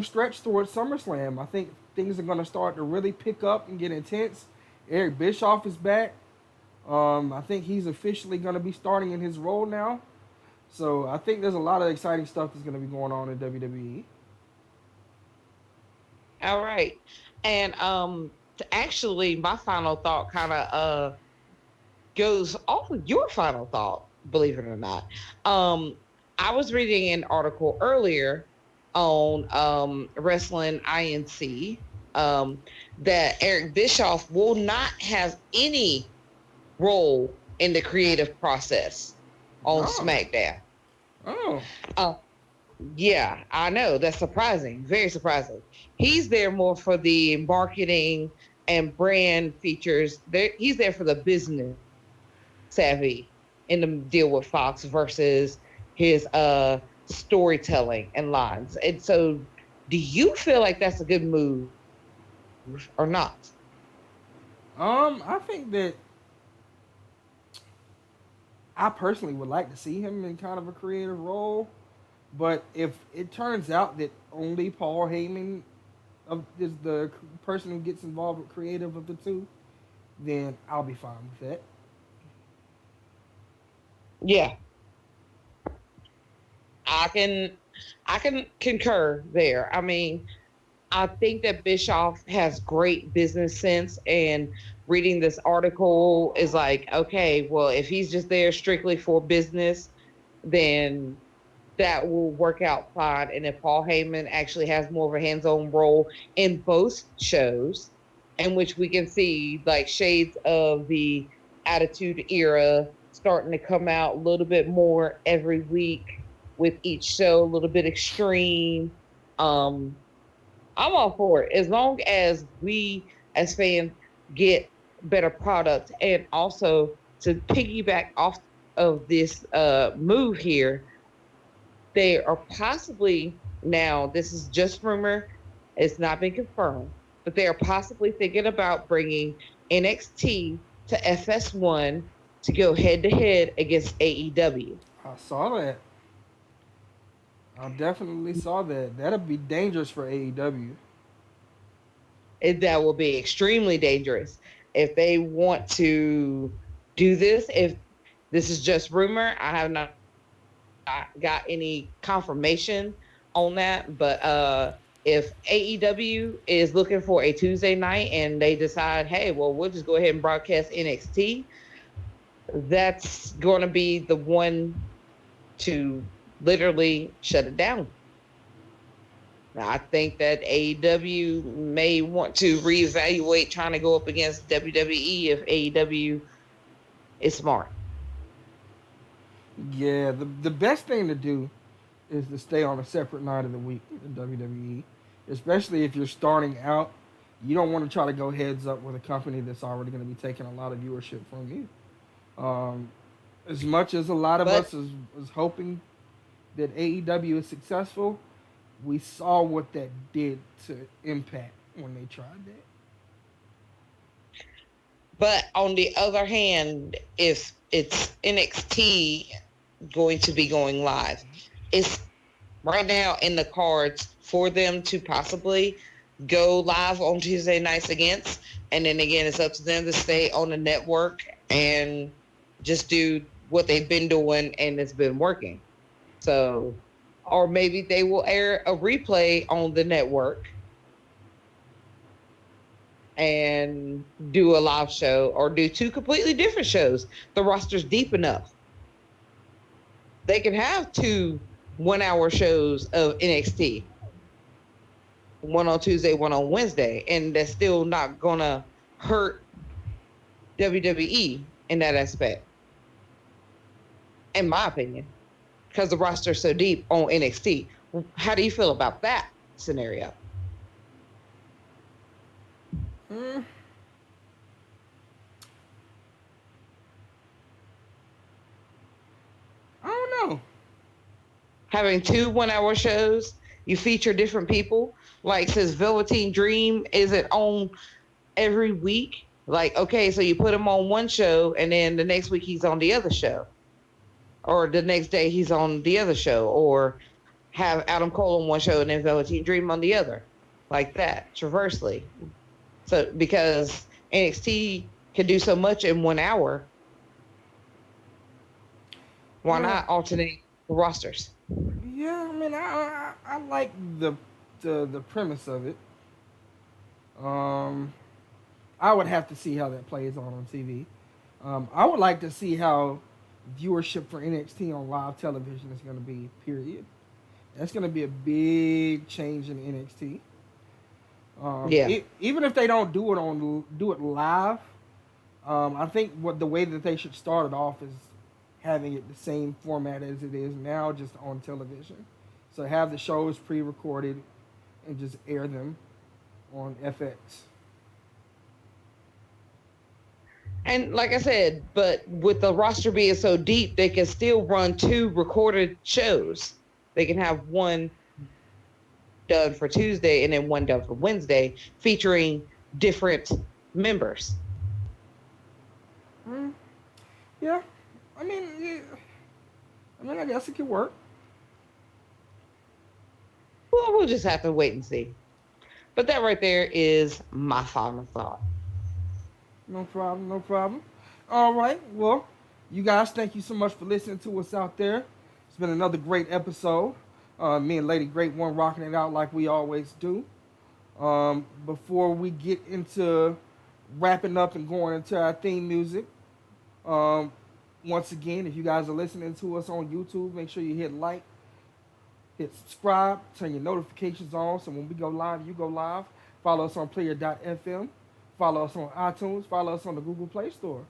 stretch towards SummerSlam. I think things are going to start to really pick up and get intense. Eric Bischoff is back. I think he's officially going to be starting in his role now. So I think there's a lot of exciting stuff that's going to be going on in WWE. All right. And actually, my final thought kind of goes off of your final thought, believe it or not. I was reading an article earlier on Wrestling INC that Eric Bischoff will not have any role in the creative process on SmackDown. Oh. Yeah, I know. That's surprising. Very surprising. He's there more for the marketing and brand features. He's there for the business savvy in the deal with Fox versus his storytelling and lines. And so, do you feel like that's a good move or not? I think that I personally would like to see him in kind of a creative role, but if it turns out that only Paul Heyman is the person who gets involved with creative of the two, then I'll be fine with that. Yeah, I can concur there. I mean, I think that Bischoff has great business sense, and reading this article is like, okay, well, if he's just there strictly for business, then that will work out fine. And if Paul Heyman actually has more of a hands-on role in both shows, in which we can see like shades of the Attitude Era starting to come out a little bit more every week with each show, a little bit extreme. I'm all for it as long as we as fans get better product. And also, to piggyback off of this move here, they are possibly, now this is just rumor, it's not been confirmed, but they are possibly thinking about bringing NXT to FS1 to go head to head against AEW. I saw that. I definitely saw that. That'd be dangerous for AEW. That will be extremely dangerous if they want to do this. If this is just rumor, I have not got any confirmation on that, but if AEW is looking for a Tuesday night and they decide, hey, well, we'll just go ahead and broadcast NXT, that's going to be the one to literally shut it down. I think that AEW may want to reevaluate trying to go up against WWE if AEW is smart. Yeah, the best thing to do is to stay on a separate night of the week in WWE, especially if you're starting out. You don't want to try to go heads up with a company that's already going to be taking a lot of viewership from you. As much as a lot of us is hoping that AEW is successful, we saw what that did to Impact when they tried that. But on the other hand, if it's NXT going to be going live, it's right now in the cards for them to possibly go live on Tuesday nights against. And then again, it's up to them to stay on the network and just do what they've been doing, and it's been working. So, or maybe they will air a replay on the network and do a live show or do two completely different shows. The roster's deep enough. They can have 2 1-hour shows of NXT, one on Tuesday, one on Wednesday, and that's still not gonna hurt WWE in that aspect, in my opinion, because the roster's so deep on NXT. How do you feel about that scenario? Mm, I don't know. Having 2 1-hour shows, you feature different people. Like, since Velveteen Dream isn't on every week, like, okay, so you put him on one show and then the next week he's on the other show, or the next day he's on the other show, or have Adam Cole on one show and then Velveteen Dream on the other, like that, traversely. So because NXT can do so much in 1 hour, why Yeah. not alternate the rosters? Yeah, I mean, I like the premise of it. Um, I would have to see how that plays on TV. I would like to see how viewership for NXT on live television is going to be. Period. That's going to be a big change in NXT. Yeah. Even if they don't do it live, I think what the way that they should start it off is having it the same format as it is now, just on television. So have the shows pre-recorded and just air them on FX. And like I said, but with the roster being so deep, they can still run 2 recorded shows. They can have one done for Tuesday and then one done for Wednesday, featuring different members. Yeah, I mean, I guess it could work. Well, we'll just have to wait and see. But that right there is my final thought. No problem, no problem. All right, well, you guys, thank you so much for listening to us out there. It's been another great episode. Me and Lady Great One rocking it out like we always do. Before we get into wrapping up and going into our theme music, once again, if you guys are listening to us on YouTube, make sure you hit like, hit subscribe, turn your notifications on so when we go live, you go live. Follow us on player.fm. Follow us on iTunes. Follow us on the Google Play Store.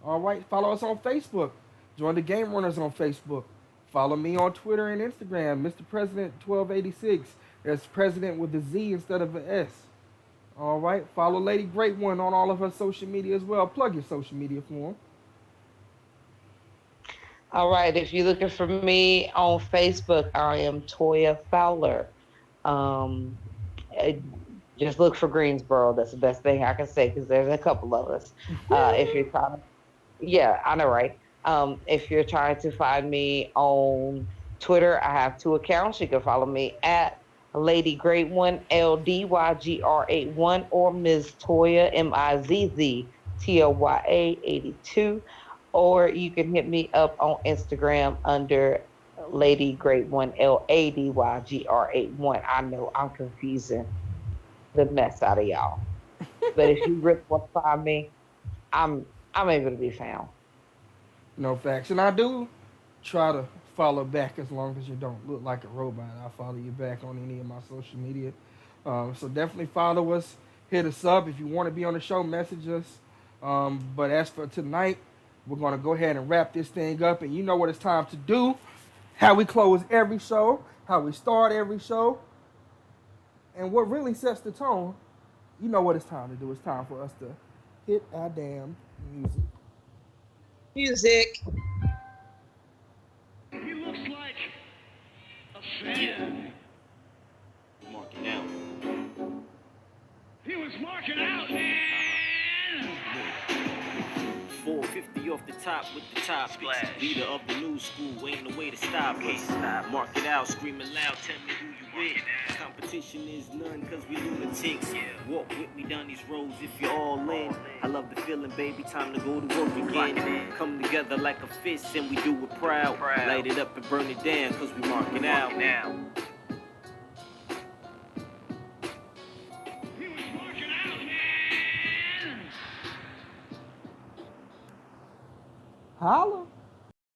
All right. Follow us on Facebook. Join the Game Runners on Facebook. Follow me on Twitter and Instagram, Mr. President 1286. That's President with a Z instead of an S. All right. Follow Lady Great One on all of her social media as well. Plug your social media for them. All right. If you're looking for me on Facebook, I am Toya Fowler. Just look for Greensboro. That's the best thing I can say because there's a couple of us. If you're trying to, yeah, I know, right? If you're trying to find me on Twitter, I have 2 accounts. You can follow me at Lady Great One, LDYGR81, or Ms. Toya, MIZZTOYA 82. Or you can hit me up on Instagram under Lady Great One, LADYGR81. I know I'm confusing the mess out of y'all, but if you really want to find me, I'm able to be found. No facts. And I do try to follow back as long as you don't look like a robot. I'll follow you back on any of my social media. So definitely follow us. Hit us up. If you want to be on the show, message us. But as for tonight, we're going to go ahead and wrap this thing up. And you know what it's time to do. How we close every show. How we start every show. And what really sets the tone, you know what it's time to do. It's time for us to hit our damn music. Music. He looks like a fan. Marking out. He was marking out, man. 450 off the top with the top splash. Leader of the new school, ain't no way to stop us. Mark it out, screaming loud, tell me who you with. Competition is none, cause we lunatics. Walk with me down these roads if you're all in. I love the feeling, baby, time to go to work again. Come together like a fist and we do it proud. Light it up and burn it down, cause we marking out now. He was marking out, man. Holla.